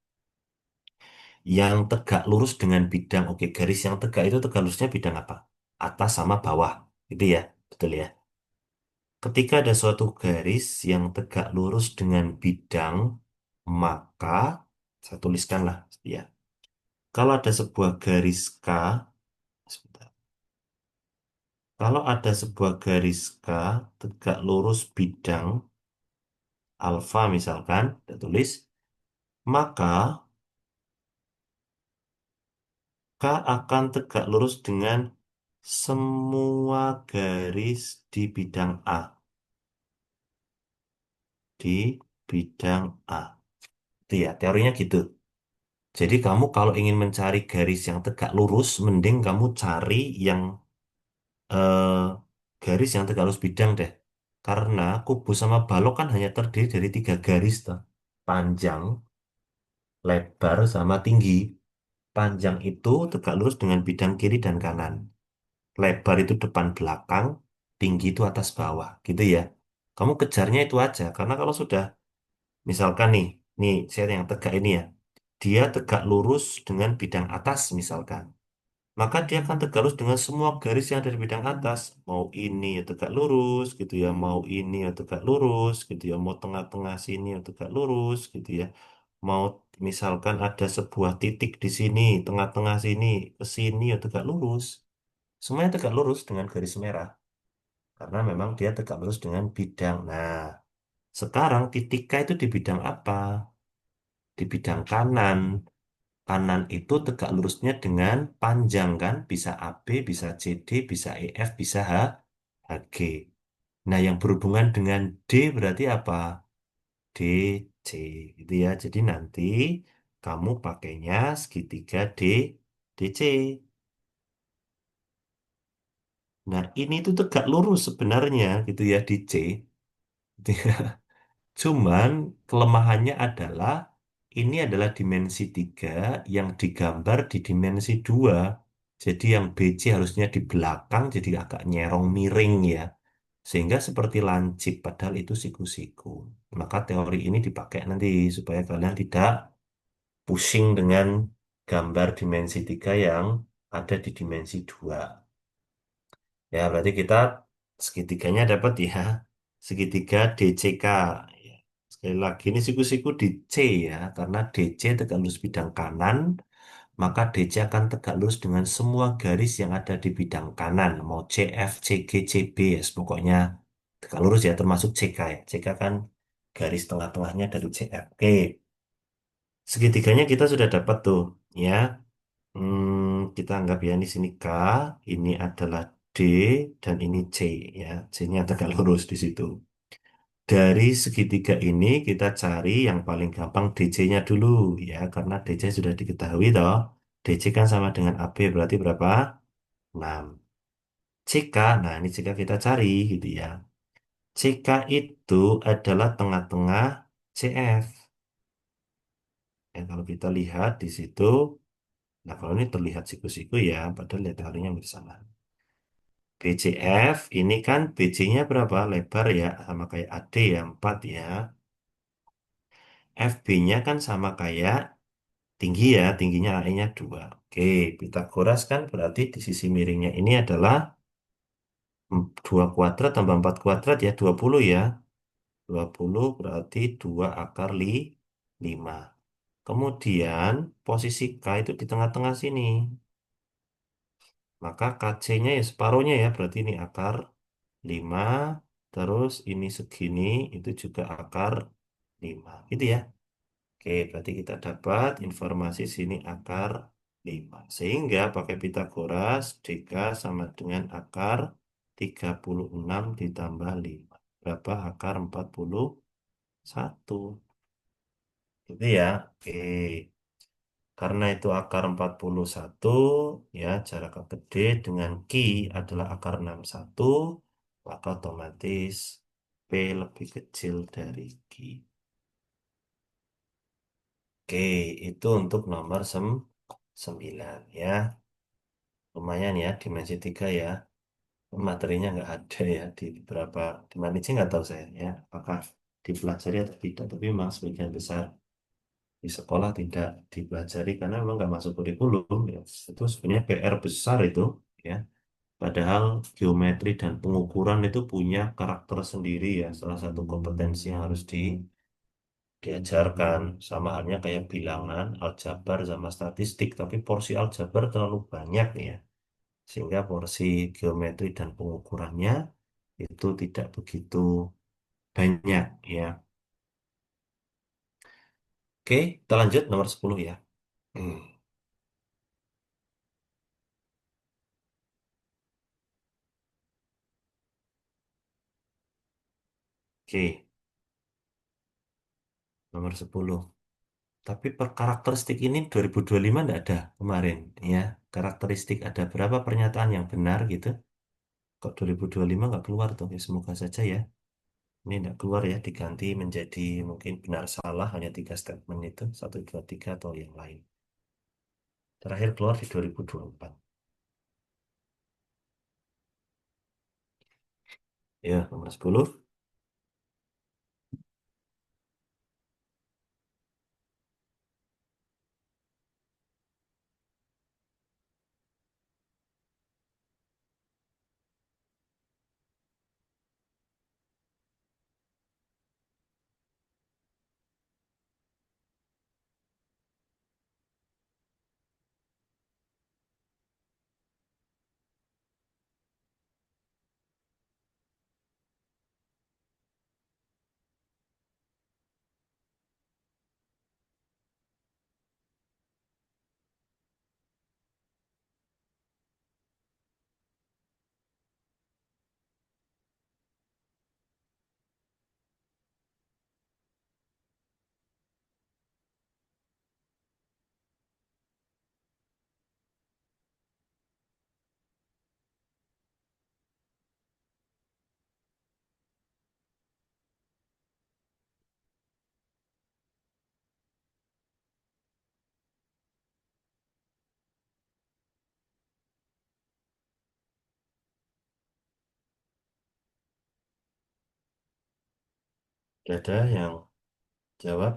yang tegak lurus dengan bidang. Oke, garis yang tegak itu tegak lurusnya bidang apa? Atas sama bawah. Gitu ya. Betul ya. Ketika ada suatu garis yang tegak lurus dengan bidang, maka saya tuliskanlah ya. Kalau ada sebuah garis K, sebentar. Kalau ada sebuah garis K tegak lurus bidang alfa misalkan, kita tulis, maka K akan tegak lurus dengan semua garis di bidang A. Di bidang A. Itu ya, teorinya gitu. Jadi kamu kalau ingin mencari garis yang tegak lurus, mending kamu cari yang eh, garis yang tegak lurus bidang deh. Karena kubus sama balok kan hanya terdiri dari tiga garis toh. Panjang, lebar, sama tinggi. Panjang itu tegak lurus dengan bidang kiri dan kanan. Lebar itu depan belakang, tinggi itu atas bawah, gitu ya. Kamu kejarnya itu aja, karena kalau sudah, misalkan nih saya yang tegak ini ya, dia tegak lurus dengan bidang atas misalkan. Maka dia akan tegak lurus dengan semua garis yang ada di bidang atas. Mau ini ya tegak lurus gitu ya, mau ini ya tegak lurus gitu ya, mau tengah-tengah sini ya tegak lurus gitu ya. Mau misalkan ada sebuah titik di sini, tengah-tengah sini, ke sini ya tegak lurus. Semuanya tegak lurus dengan garis merah. Karena memang dia tegak lurus dengan bidang. Nah, sekarang titik K itu di bidang apa? Di bidang kanan. Kanan itu tegak lurusnya dengan panjang kan? Bisa AB, bisa CD, bisa EF, bisa HG. Nah, yang berhubungan dengan D berarti apa? DC gitu ya. Jadi nanti kamu pakainya segitiga DC. Nah, ini tuh tegak lurus sebenarnya gitu ya di C. Cuman kelemahannya adalah ini adalah dimensi 3 yang digambar di dimensi 2. Jadi yang BC harusnya di belakang jadi agak nyerong miring ya. Sehingga seperti lancip padahal itu siku-siku. Maka teori ini dipakai nanti supaya kalian tidak pusing dengan gambar dimensi 3 yang ada di dimensi 2. Ya, berarti kita segitiganya dapat ya. Segitiga DCK. Ya. Sekali lagi, ini siku-siku di C ya. Karena DC tegak lurus bidang kanan, maka DC akan tegak lurus dengan semua garis yang ada di bidang kanan. Mau CF, CG, CB, ya. Pokoknya tegak lurus ya, termasuk CK ya. CK kan garis tengah-tengahnya dari CF. Oke, segitiganya kita sudah dapat tuh ya. Kita anggap ya ini sini K, ini adalah D, dan ini C ya. C-nya tegak lurus di situ. Dari segitiga ini kita cari yang paling gampang DC-nya dulu ya, karena DC sudah diketahui toh. DC kan sama dengan AB berarti berapa? 6. CK, nah ini CK kita cari gitu ya. CK itu adalah tengah-tengah CF. Ya, kalau kita lihat di situ, nah kalau ini terlihat siku-siku ya, padahal lihat harinya bersama. BCF ini kan BC-nya berapa? Lebar ya, sama kayak AD ya, 4 ya. FB-nya kan sama kayak tinggi ya, tingginya AI-nya 2. Oke, Pitagoras kan berarti di sisi miringnya ini adalah 2 kuadrat tambah 4 kuadrat ya, 20 ya. 20 berarti 2 akar 5. Kemudian posisi K itu di tengah-tengah sini. Maka KC-nya ya separuhnya ya, berarti ini akar 5. Terus ini segini, itu juga akar 5. Gitu ya. Oke, berarti kita dapat informasi sini akar 5. Sehingga pakai Pitagoras, DK sama dengan akar 36 ditambah 5. Berapa? Akar 41. Gitu ya. Oke. Karena itu akar 41, ya jarak gede dengan Ki adalah akar 61, maka otomatis P lebih kecil dari Ki. Oke, itu untuk nomor 9 ya. Lumayan ya, dimensi 3 ya. Materinya nggak ada ya di beberapa, di mana sih nggak tahu saya ya. Apakah dipelajari atau tidak, tapi memang sebagian besar di sekolah tidak dipelajari karena memang nggak masuk kurikulum ya. Itu sebenarnya PR besar itu ya. Padahal geometri dan pengukuran itu punya karakter sendiri ya. Salah satu kompetensi yang harus diajarkan sama halnya kayak bilangan, aljabar sama statistik. Tapi porsi aljabar terlalu banyak ya. Sehingga porsi geometri dan pengukurannya itu tidak begitu banyak ya. Oke, kita lanjut nomor 10 ya. Hmm. Oke, nomor 10. Tapi per karakteristik ini 2025 enggak ada kemarin ya. Karakteristik ada berapa pernyataan yang benar gitu. Kok 2025 nggak keluar tuh? Ya, semoga saja ya. Ini enggak keluar ya, diganti menjadi mungkin benar salah hanya tiga statement itu, satu, dua, tiga atau yang lain. Terakhir keluar di 2024. Ya, nomor 10. Ada yang jawab.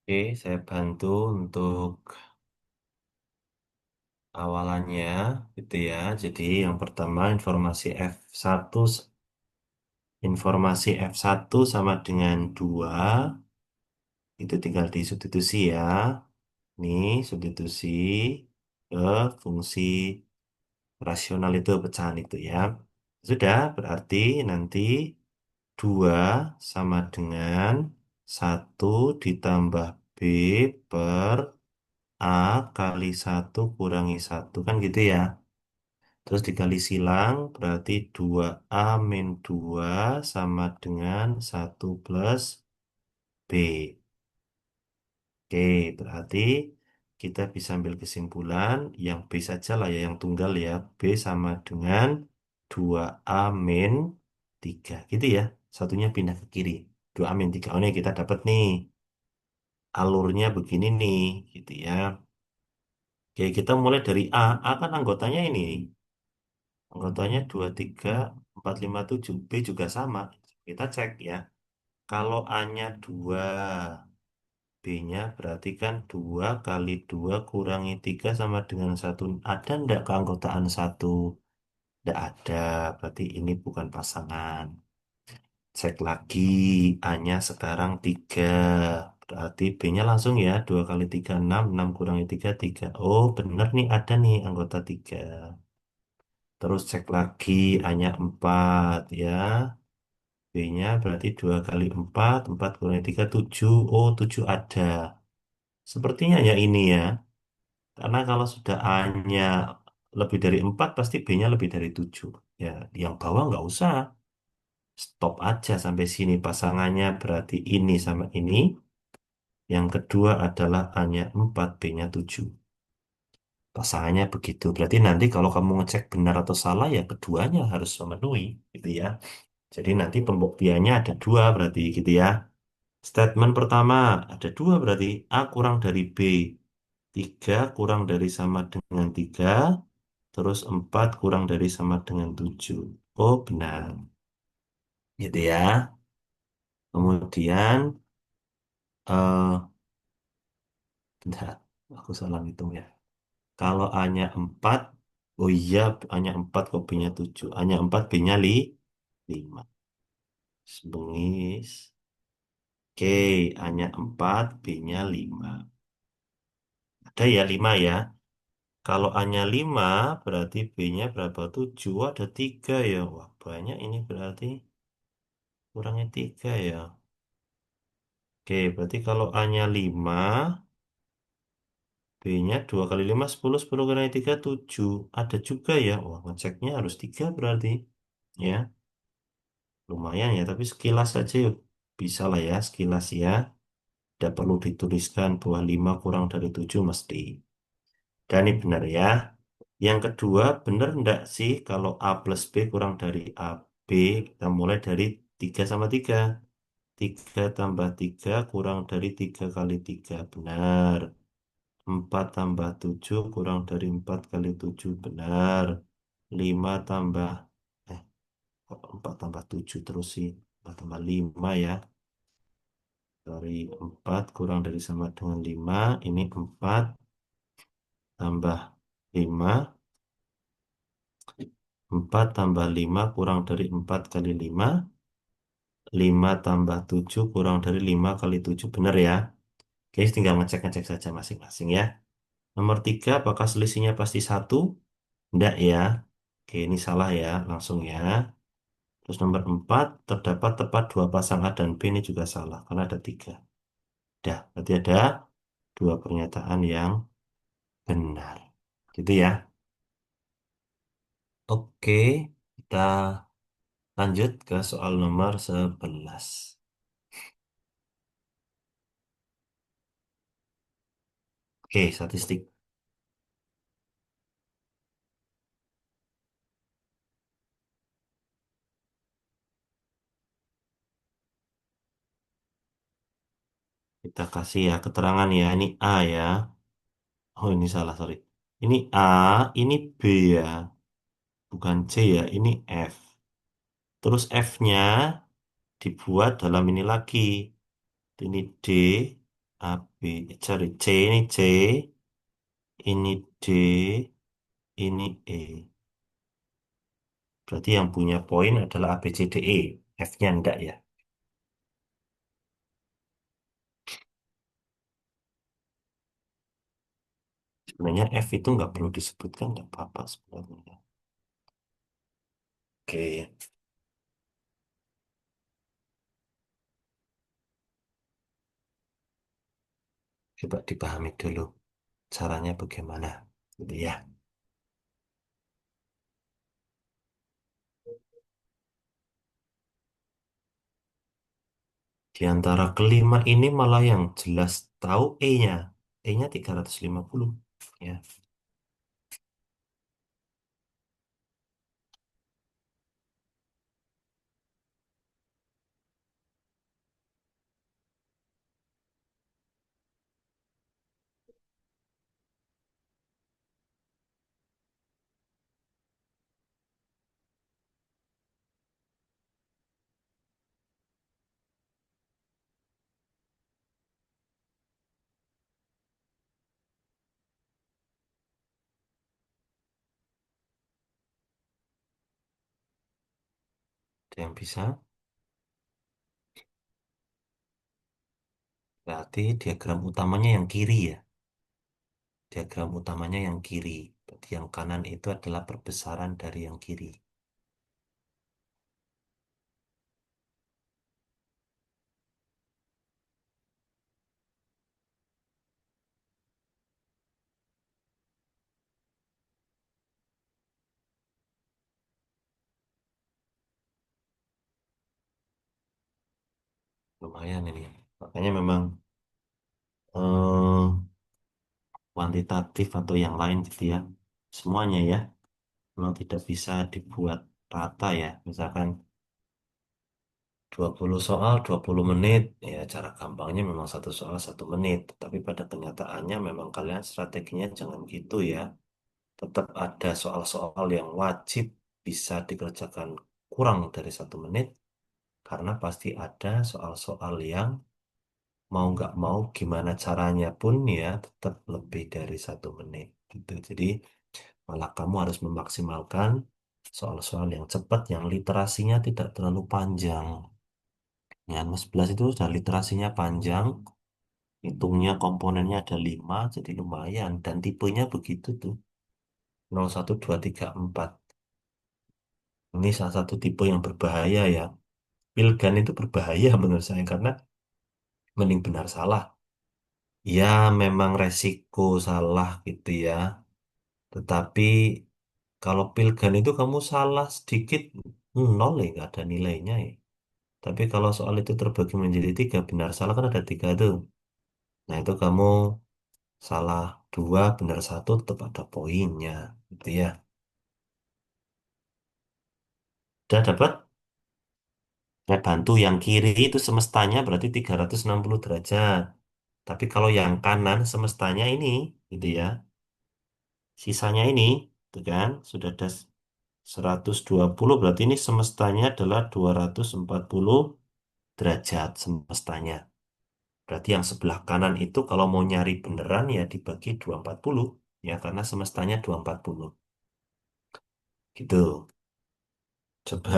Oke, saya bantu untuk awalannya gitu ya. Jadi yang pertama informasi F1 sama dengan 2 itu tinggal disubstitusi ya. Ini substitusi ke fungsi rasional itu pecahan itu ya. Sudah, berarti nanti 2 sama dengan 1 ditambah B per A kali 1 kurangi 1. Kan gitu ya. Terus dikali silang, berarti 2A min 2 sama dengan 1 plus B. Oke, berarti kita bisa ambil kesimpulan yang B saja lah ya, yang tunggal ya. B sama dengan 2A min 3. Gitu ya. Satunya pindah ke kiri. 2A min 3. Oh, ini kita dapat nih. Alurnya begini nih. Gitu ya. Oke, kita mulai dari A. A kan anggotanya ini. Anggotanya 2, 3, 4, 5, 7. B juga sama. Kita cek ya. Kalau A-nya 2, B-nya berarti kan 2 kali 2 kurangi 3 sama dengan 1. Ada enggak keanggotaan 1? Tidak ada. Berarti ini bukan pasangan. Cek lagi. A-nya sekarang 3. Berarti B-nya langsung ya. 2 kali 3, 6. 6 kurangi 3, 3. Oh, bener nih. Ada nih anggota 3. Terus cek lagi. A-nya 4 ya. B-nya berarti 2 kali 4. 4 kurangi 3, 7. Oh, 7 ada. Sepertinya ya ini ya. Karena kalau sudah A-nya lebih dari 4, pasti B-nya lebih dari 7. Ya, yang bawah nggak usah. Stop aja sampai sini. Pasangannya berarti ini sama ini. Yang kedua adalah A-nya 4, B-nya 7. Pasangannya begitu. Berarti nanti kalau kamu ngecek benar atau salah, ya keduanya harus memenuhi. Gitu ya. Jadi nanti pembuktiannya ada dua berarti gitu ya. Statement pertama ada dua berarti A kurang dari B. 3 kurang dari sama dengan 3. Terus 4 kurang dari sama dengan 7. Oh, benar. Gitu ya. Kemudian, bentar, aku salah hitung ya. Kalau A-nya 4, oh iya, A-nya 4 kok B-nya 7. A-nya 4, B-nya 5. Sebengis. Oke, A-nya 4, B-nya 5. Ada ya 5 ya. Kalau A-nya 5, berarti B-nya berapa? 7. Ada 3 ya. Wah, banyak ini berarti. Kurangnya 3 ya. Oke, berarti kalau A-nya 5, B-nya 2 kali 5 10, 10 kali 3 7. Ada juga ya. Wah, ngeceknya harus 3 berarti. Ya, lumayan ya. Tapi sekilas saja yuk. Bisa lah ya, sekilas ya. Tidak perlu dituliskan bahwa 5 kurang dari 7 mesti. Dan ini benar ya. Yang kedua, benar enggak sih kalau A plus B kurang dari A, B, kita mulai dari 3 sama 3. 3 tambah 3 kurang dari 3 kali 3. Benar. 4 tambah 7 kurang dari 4 kali 7. Benar. 5 tambah, eh, kok 4 tambah 7 terus sih. 4 tambah 5 ya. Dari 4 kurang dari sama dengan 5. Ini 4 tambah 5. 4 tambah 5 kurang dari 4 kali 5. 5 tambah 7 kurang dari 5 kali 7. Benar ya? Oke, tinggal ngecek-ngecek saja masing-masing ya. Nomor 3, apakah selisihnya pasti 1? Enggak ya. Oke, ini salah ya. Langsung ya. Terus nomor 4, terdapat tepat dua pasang A dan B. Ini juga salah, karena ada 3. Dah, berarti ada dua pernyataan yang benar. Gitu ya. Oke, kita lanjut ke soal nomor 11. Oke, statistik. Kita kasih ya keterangan ya. Ini A ya. Oh, ini salah, sorry. Ini A, ini B ya. Bukan C ya, ini F. Terus F-nya dibuat dalam ini lagi. Ini D, A, B. Sorry, C ini C, ini D, ini E. Berarti yang punya poin adalah A, B, C, D, E. F-nya enggak ya. Sebenarnya F itu nggak perlu disebutkan, nggak apa-apa sebenarnya. Oke, coba dipahami dulu caranya bagaimana. Gitu ya. Di antara kelima ini malah yang jelas tahu E-nya. E-nya 350. Ya, ada yang bisa. Berarti diagram utamanya yang kiri ya. Diagram utamanya yang kiri. Berarti yang kanan itu adalah perbesaran dari yang kiri. Lumayan ini. Makanya memang eh, kuantitatif atau yang lain gitu ya. Semuanya ya. Memang tidak bisa dibuat rata ya. Misalkan 20 soal 20 menit. Ya cara gampangnya memang satu soal 1 menit. Tapi pada kenyataannya memang kalian strateginya jangan gitu ya. Tetap ada soal-soal yang wajib bisa dikerjakan kurang dari 1 menit. Karena pasti ada soal-soal yang mau nggak mau gimana caranya pun ya tetap lebih dari 1 menit gitu. Jadi malah kamu harus memaksimalkan soal-soal yang cepat yang literasinya tidak terlalu panjang. Ya, 11 itu sudah literasinya panjang, hitungnya komponennya ada 5, jadi lumayan. Dan tipenya begitu tuh, 0, 1, 2, 3, 4. Ini salah satu tipe yang berbahaya ya. Pilgan itu berbahaya menurut saya karena Mending benar salah. Ya, memang resiko salah gitu ya. Tetapi kalau pilgan itu kamu salah sedikit, nol ya, nggak ada nilainya ya. Tapi kalau soal itu terbagi menjadi tiga, benar salah kan ada tiga tuh. Nah itu kamu salah dua, benar satu, tetap ada poinnya. Gitu ya. Udah dapat? Saya bantu yang kiri itu semestanya berarti 360 derajat. Tapi kalau yang kanan semestanya ini, gitu ya. Sisanya ini, tuh kan, sudah ada 120 berarti ini semestanya adalah 240 derajat semestanya. Berarti yang sebelah kanan itu kalau mau nyari beneran ya dibagi 240 ya karena semestanya 240. Gitu. Coba.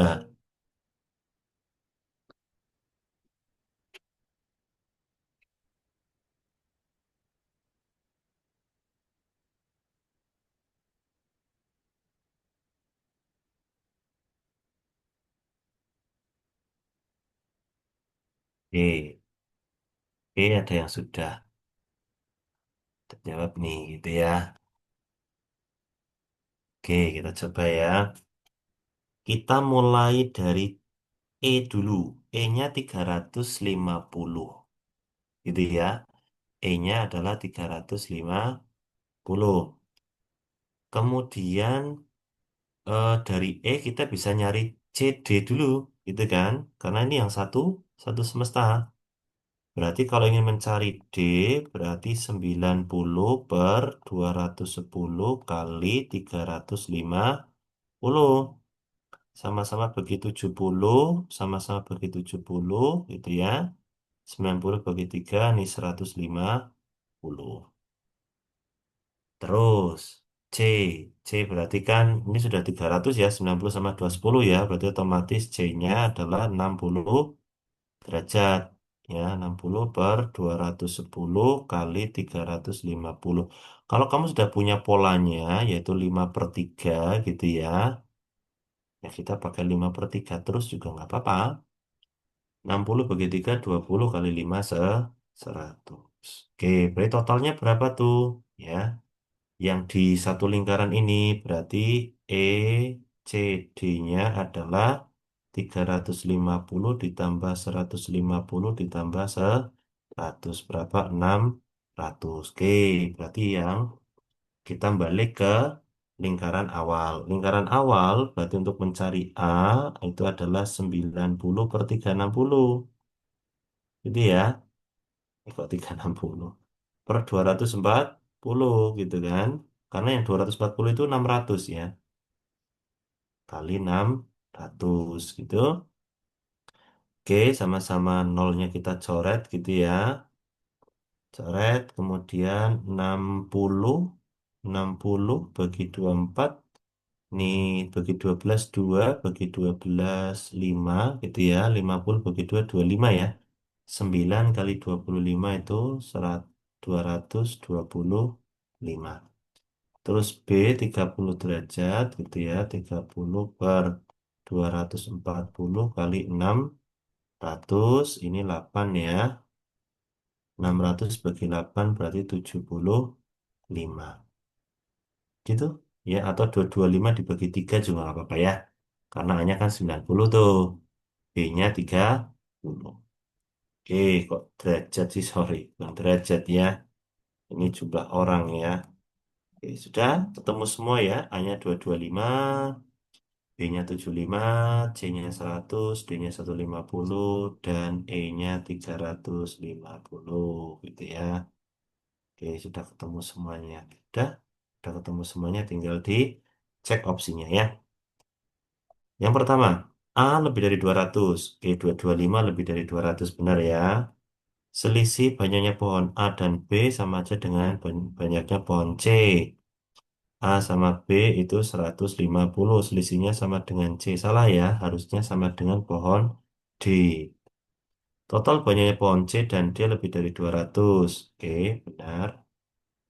Oke, oke ada yang sudah terjawab nih gitu ya. Oke, kita coba ya. Kita mulai dari E dulu. E-nya 350. Gitu ya. E-nya adalah 350. Kemudian dari E kita bisa nyari CD dulu, gitu kan? Karena ini yang satu, satu semesta. Berarti kalau ingin mencari D, berarti 90 per 210 kali 350. Sama-sama bagi 70, sama-sama bagi 70, gitu ya. 90 bagi 3, ini 150. Terus C, C berarti kan ini sudah 300 ya, 90 sama 210 ya, berarti otomatis C-nya adalah 60 derajat. Ya, 60 per 210 kali 350. Kalau kamu sudah punya polanya, yaitu 5 per 3 gitu ya, ya kita pakai 5 per 3 terus juga nggak apa-apa. 60 bagi 3, 20 kali 5 100. Oke, berarti totalnya berapa tuh? Ya. Yang di satu lingkaran ini berarti ECD-nya adalah 350 ditambah 150 ditambah 100 berapa? 600. Oke, berarti yang kita balik ke lingkaran awal. Lingkaran awal berarti untuk mencari A itu adalah 90 per 360. Gitu ya. Kok 360? Per 240 gitu kan. Karena yang 240 itu 600 ya. Kali 600 gitu. Oke, sama-sama nolnya kita coret gitu ya. Coret, kemudian 60 bagi 24. Ini bagi 12 2 bagi 12 5 gitu ya. 50 bagi 2 25 ya. 9 kali 25 itu 225. Terus B 30 derajat gitu ya. 30 per 240 kali 600. Ini 8 ya. 600 bagi 8 berarti 75. Gitu. Ya, atau 225 dibagi 3 juga nggak apa-apa ya. Karena hanya kan 90 tuh. B-nya 30. Oke, kok derajat sih, sorry. Bukan derajat ya. Ini jumlah orang ya. Oke, sudah ketemu semua ya. A-nya 225, B-nya 75, C-nya 100, D-nya 150, dan E-nya 350 gitu ya. Oke, sudah ketemu semuanya. Sudah ketemu semuanya, tinggal dicek opsinya ya. Yang pertama, A lebih dari 200, oke, 225 lebih dari 200 benar ya. Selisih banyaknya pohon A dan B sama aja dengan banyaknya pohon C. A sama B itu 150, selisihnya sama dengan C. Salah ya, harusnya sama dengan pohon D. Total banyaknya pohon C dan D lebih dari 200. Oke, benar.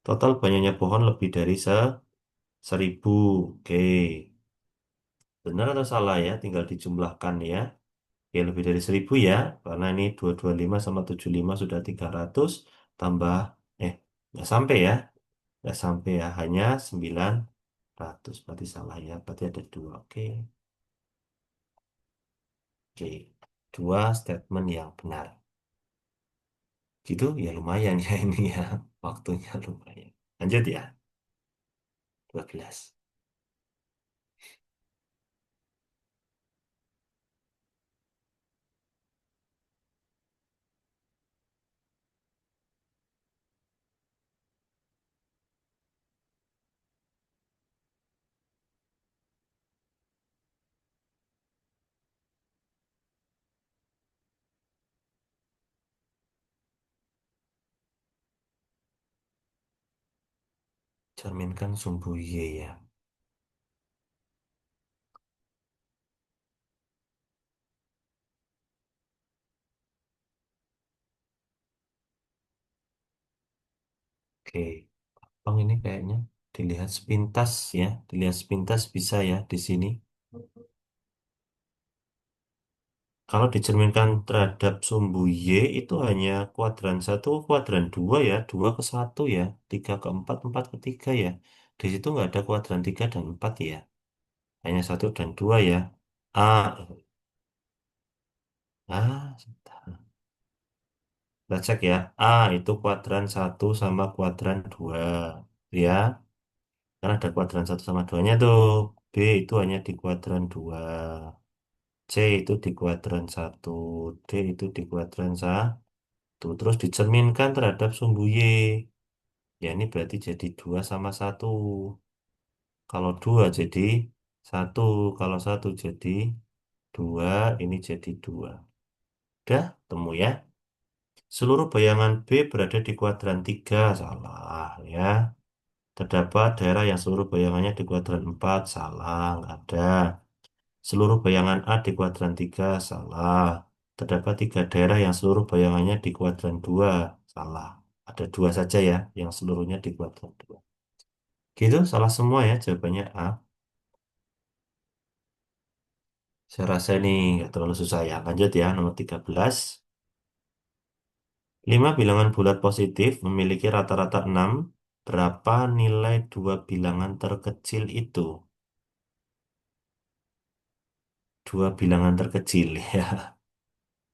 Total banyaknya pohon lebih dari 1000. Oke, benar atau salah ya? Tinggal dijumlahkan ya. Ya lebih dari 1000 ya, karena ini 225 sama 75 sudah 300, tambah, nggak sampai ya, nggak sampai ya, hanya 900, berarti salah ya, berarti ada dua, oke, oke, dua statement yang benar, gitu ya lumayan ya ini ya, waktunya lumayan, lanjut ya, 12. Cerminkan sumbu Y ya, oke, Bang ini kayaknya dilihat sepintas ya, dilihat sepintas bisa ya di sini. Kalau dicerminkan terhadap sumbu Y itu hanya kuadran satu, kuadran dua ya, dua ke satu ya, tiga ke empat, empat ke tiga ya. Di situ nggak ada kuadran tiga dan empat ya, hanya satu dan dua ya. Sebentar. Kita cek ya. A itu kuadran satu sama kuadran dua, ya. Karena ada kuadran satu sama duanya tuh. B itu hanya di kuadran dua. C itu di kuadran satu. D itu di kuadran satu. Terus dicerminkan terhadap sumbu Y. Ya ini berarti jadi 2 sama satu. Kalau 2 jadi satu. Kalau satu jadi dua. Ini jadi dua. Udah, temu ya. Seluruh bayangan B berada di kuadran 3. Salah ya. Terdapat daerah yang seluruh bayangannya di kuadran 4. Salah, nggak ada. Seluruh bayangan A di kuadran 3. Salah. Terdapat tiga daerah yang seluruh bayangannya di kuadran 2. Salah. Ada dua saja ya, yang seluruhnya di kuadran 2. Gitu, salah semua ya jawabannya A. Saya rasa ini nggak terlalu susah ya. Lanjut ya, nomor 13. 5 bilangan bulat positif memiliki rata-rata 6. Berapa nilai dua bilangan terkecil itu? Dua bilangan terkecil ya.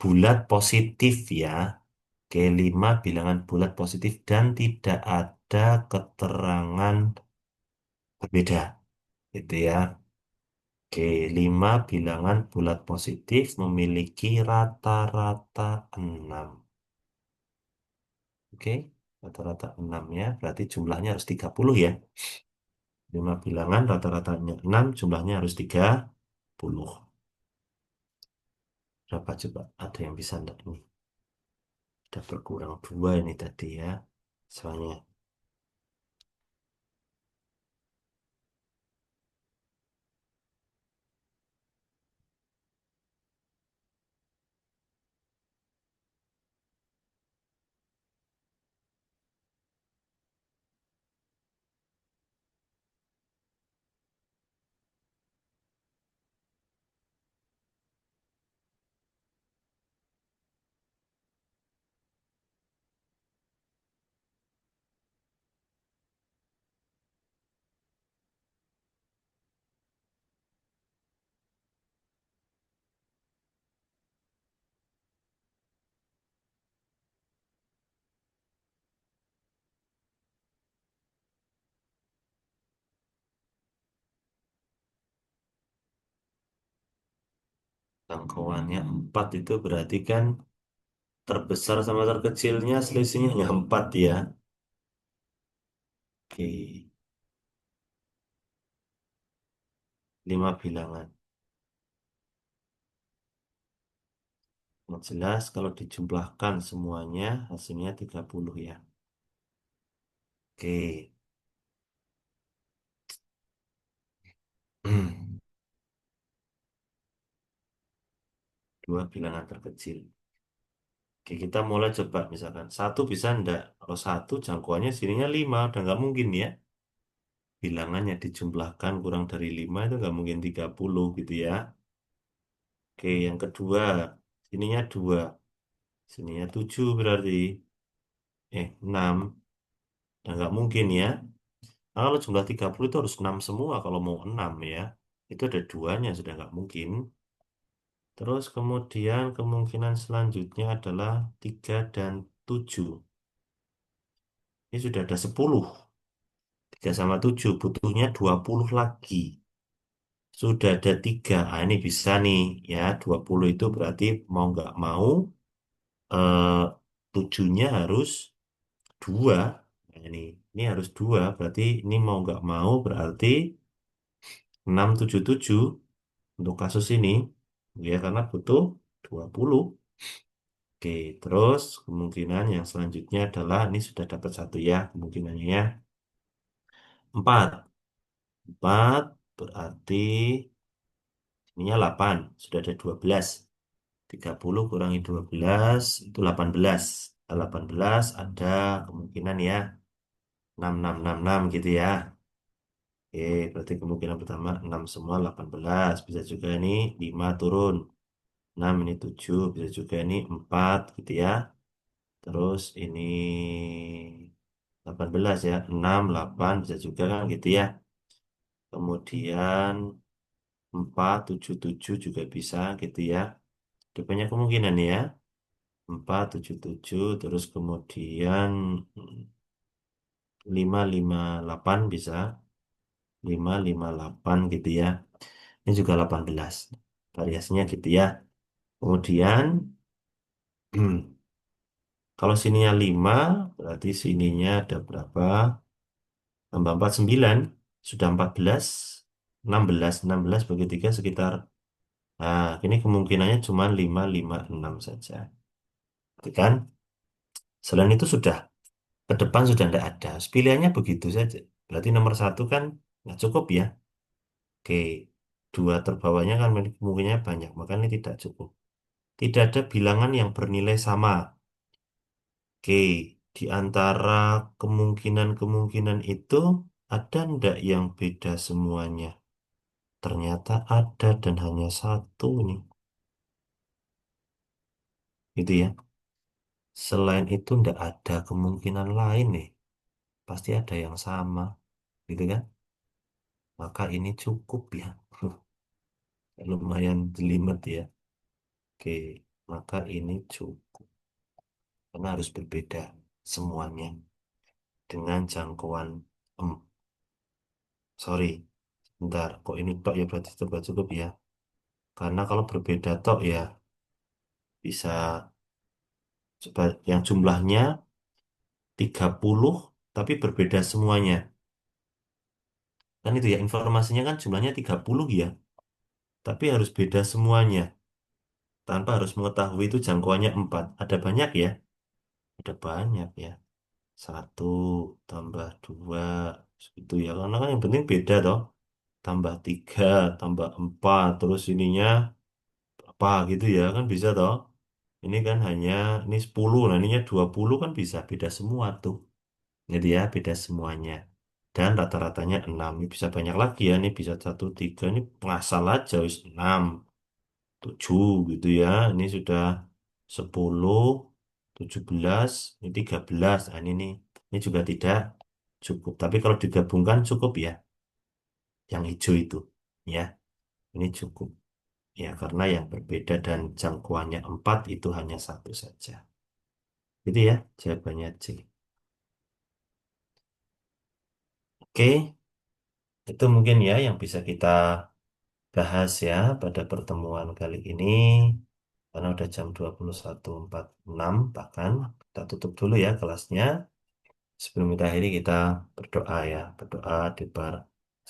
Bulat positif ya. Oke, 5 bilangan bulat positif dan tidak ada keterangan berbeda. Gitu ya. Oke, 5 bilangan bulat positif memiliki rata-rata 6. Oke, rata-rata 6 ya. Berarti jumlahnya harus 30 ya. 5 bilangan rata-ratanya 6, jumlahnya harus 30. Berapa coba? Ada yang bisa enggak nih? Ada berkurang 2 ini tadi ya. Soalnya jangkauannya 4 itu berarti kan terbesar sama terkecilnya selisihnya hanya 4 ya. Oke, 5 bilangan. Yang jelas kalau dijumlahkan semuanya hasilnya 30 ya. Oke. Dua bilangan terkecil. Oke, kita mulai coba misalkan satu bisa enggak? Kalau satu jangkauannya sininya 5, udah nggak mungkin ya. Bilangannya dijumlahkan kurang dari 5 itu nggak mungkin 30 gitu ya. Oke, yang kedua, sininya 2, sininya 7 berarti. 6. Dan nggak mungkin ya. Nah, kalau jumlah 30 itu harus 6 semua kalau mau 6 ya. Itu ada duanya, sudah nggak mungkin. Terus kemudian kemungkinan selanjutnya adalah 3 dan 7. Ini sudah ada 10. 3 sama 7 butuhnya 20 lagi. Sudah ada 3. Ah, ini bisa nih ya. 20 itu berarti mau nggak mau eh, 7-nya harus 2. Nah, ini harus 2. Berarti ini mau nggak mau berarti 677 untuk kasus ini. Ya, karena butuh 20. Oke, terus kemungkinan yang selanjutnya adalah ini sudah dapat satu ya kemungkinannya ya. 4. 4 berarti ininya 8. Sudah ada 12. 30 kurangi 12 itu 18. 18 ada kemungkinan ya 6666 gitu ya. Oke, berarti kemungkinan pertama 6 semua 18. Bisa juga ini 5 turun. 6 ini 7. Bisa juga ini 4 gitu ya. Terus ini 18 ya. 6 8 bisa juga kan gitu ya. Kemudian 4 7 7 juga bisa gitu ya. Ada banyak kemungkinan ya. 4 7 7 terus kemudian 5 5 8 bisa. 5 5 8 gitu ya. Ini juga 18. Variasinya gitu ya. Kemudian kalau sininya 5 berarti sininya ada berapa? Tambah 4 9 sudah 14. 16 16 bagi 3 sekitar. Nah, ini kemungkinannya cuma 5 5 6 saja. Gitu kan? Selain itu sudah ke depan sudah tidak ada. Pilihannya begitu saja. Berarti nomor satu kan nggak cukup ya. Oke, dua terbawahnya kan kemungkinannya banyak, makanya tidak cukup. Tidak ada bilangan yang bernilai sama. Oke, di antara kemungkinan-kemungkinan itu ada ndak yang beda semuanya? Ternyata ada dan hanya satu nih. Gitu ya. Selain itu ndak ada kemungkinan lain nih. Pasti ada yang sama. Gitu kan? Maka ini cukup ya. Lumayan jelimet ya. Oke, maka ini cukup. Karena harus berbeda semuanya dengan jangkauan sorry, bentar, kok ini tok ya berarti coba cukup ya. Karena kalau berbeda tok ya bisa coba yang jumlahnya 30 tapi berbeda semuanya. Kan itu ya informasinya kan jumlahnya 30 ya, tapi harus beda semuanya. Tanpa harus mengetahui itu jangkauannya 4. Ada banyak ya? Ada banyak ya. Satu tambah 2 itu ya. Karena kan yang penting beda toh. Tambah 3 tambah 4 terus ininya apa gitu ya kan bisa toh. Ini kan hanya ini 10, nah ininya 20 kan bisa beda semua tuh. Jadi ya beda semuanya. Dan rata-ratanya 6. Ini bisa banyak lagi ya. Ini bisa 1 3. Ini ngasal aja wis 6 7 gitu ya. Ini sudah 10 17 ini 13. Nah, ini nih. Ini juga tidak cukup. Tapi kalau digabungkan cukup ya. Yang hijau itu. Ya, ini cukup. Ya, karena yang berbeda dan jangkauannya 4 itu hanya satu saja. Gitu ya, jawabannya C. Oke, itu mungkin ya yang bisa kita bahas ya pada pertemuan kali ini. Karena udah jam 21.46 bahkan. Kita tutup dulu ya kelasnya. Sebelum kita akhiri kita berdoa ya. Berdoa debar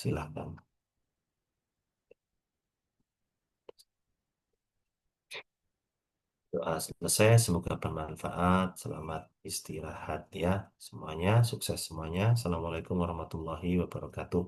silahkan. Doa selesai, semoga bermanfaat. Selamat istirahat ya semuanya. Sukses semuanya. Assalamualaikum warahmatullahi wabarakatuh.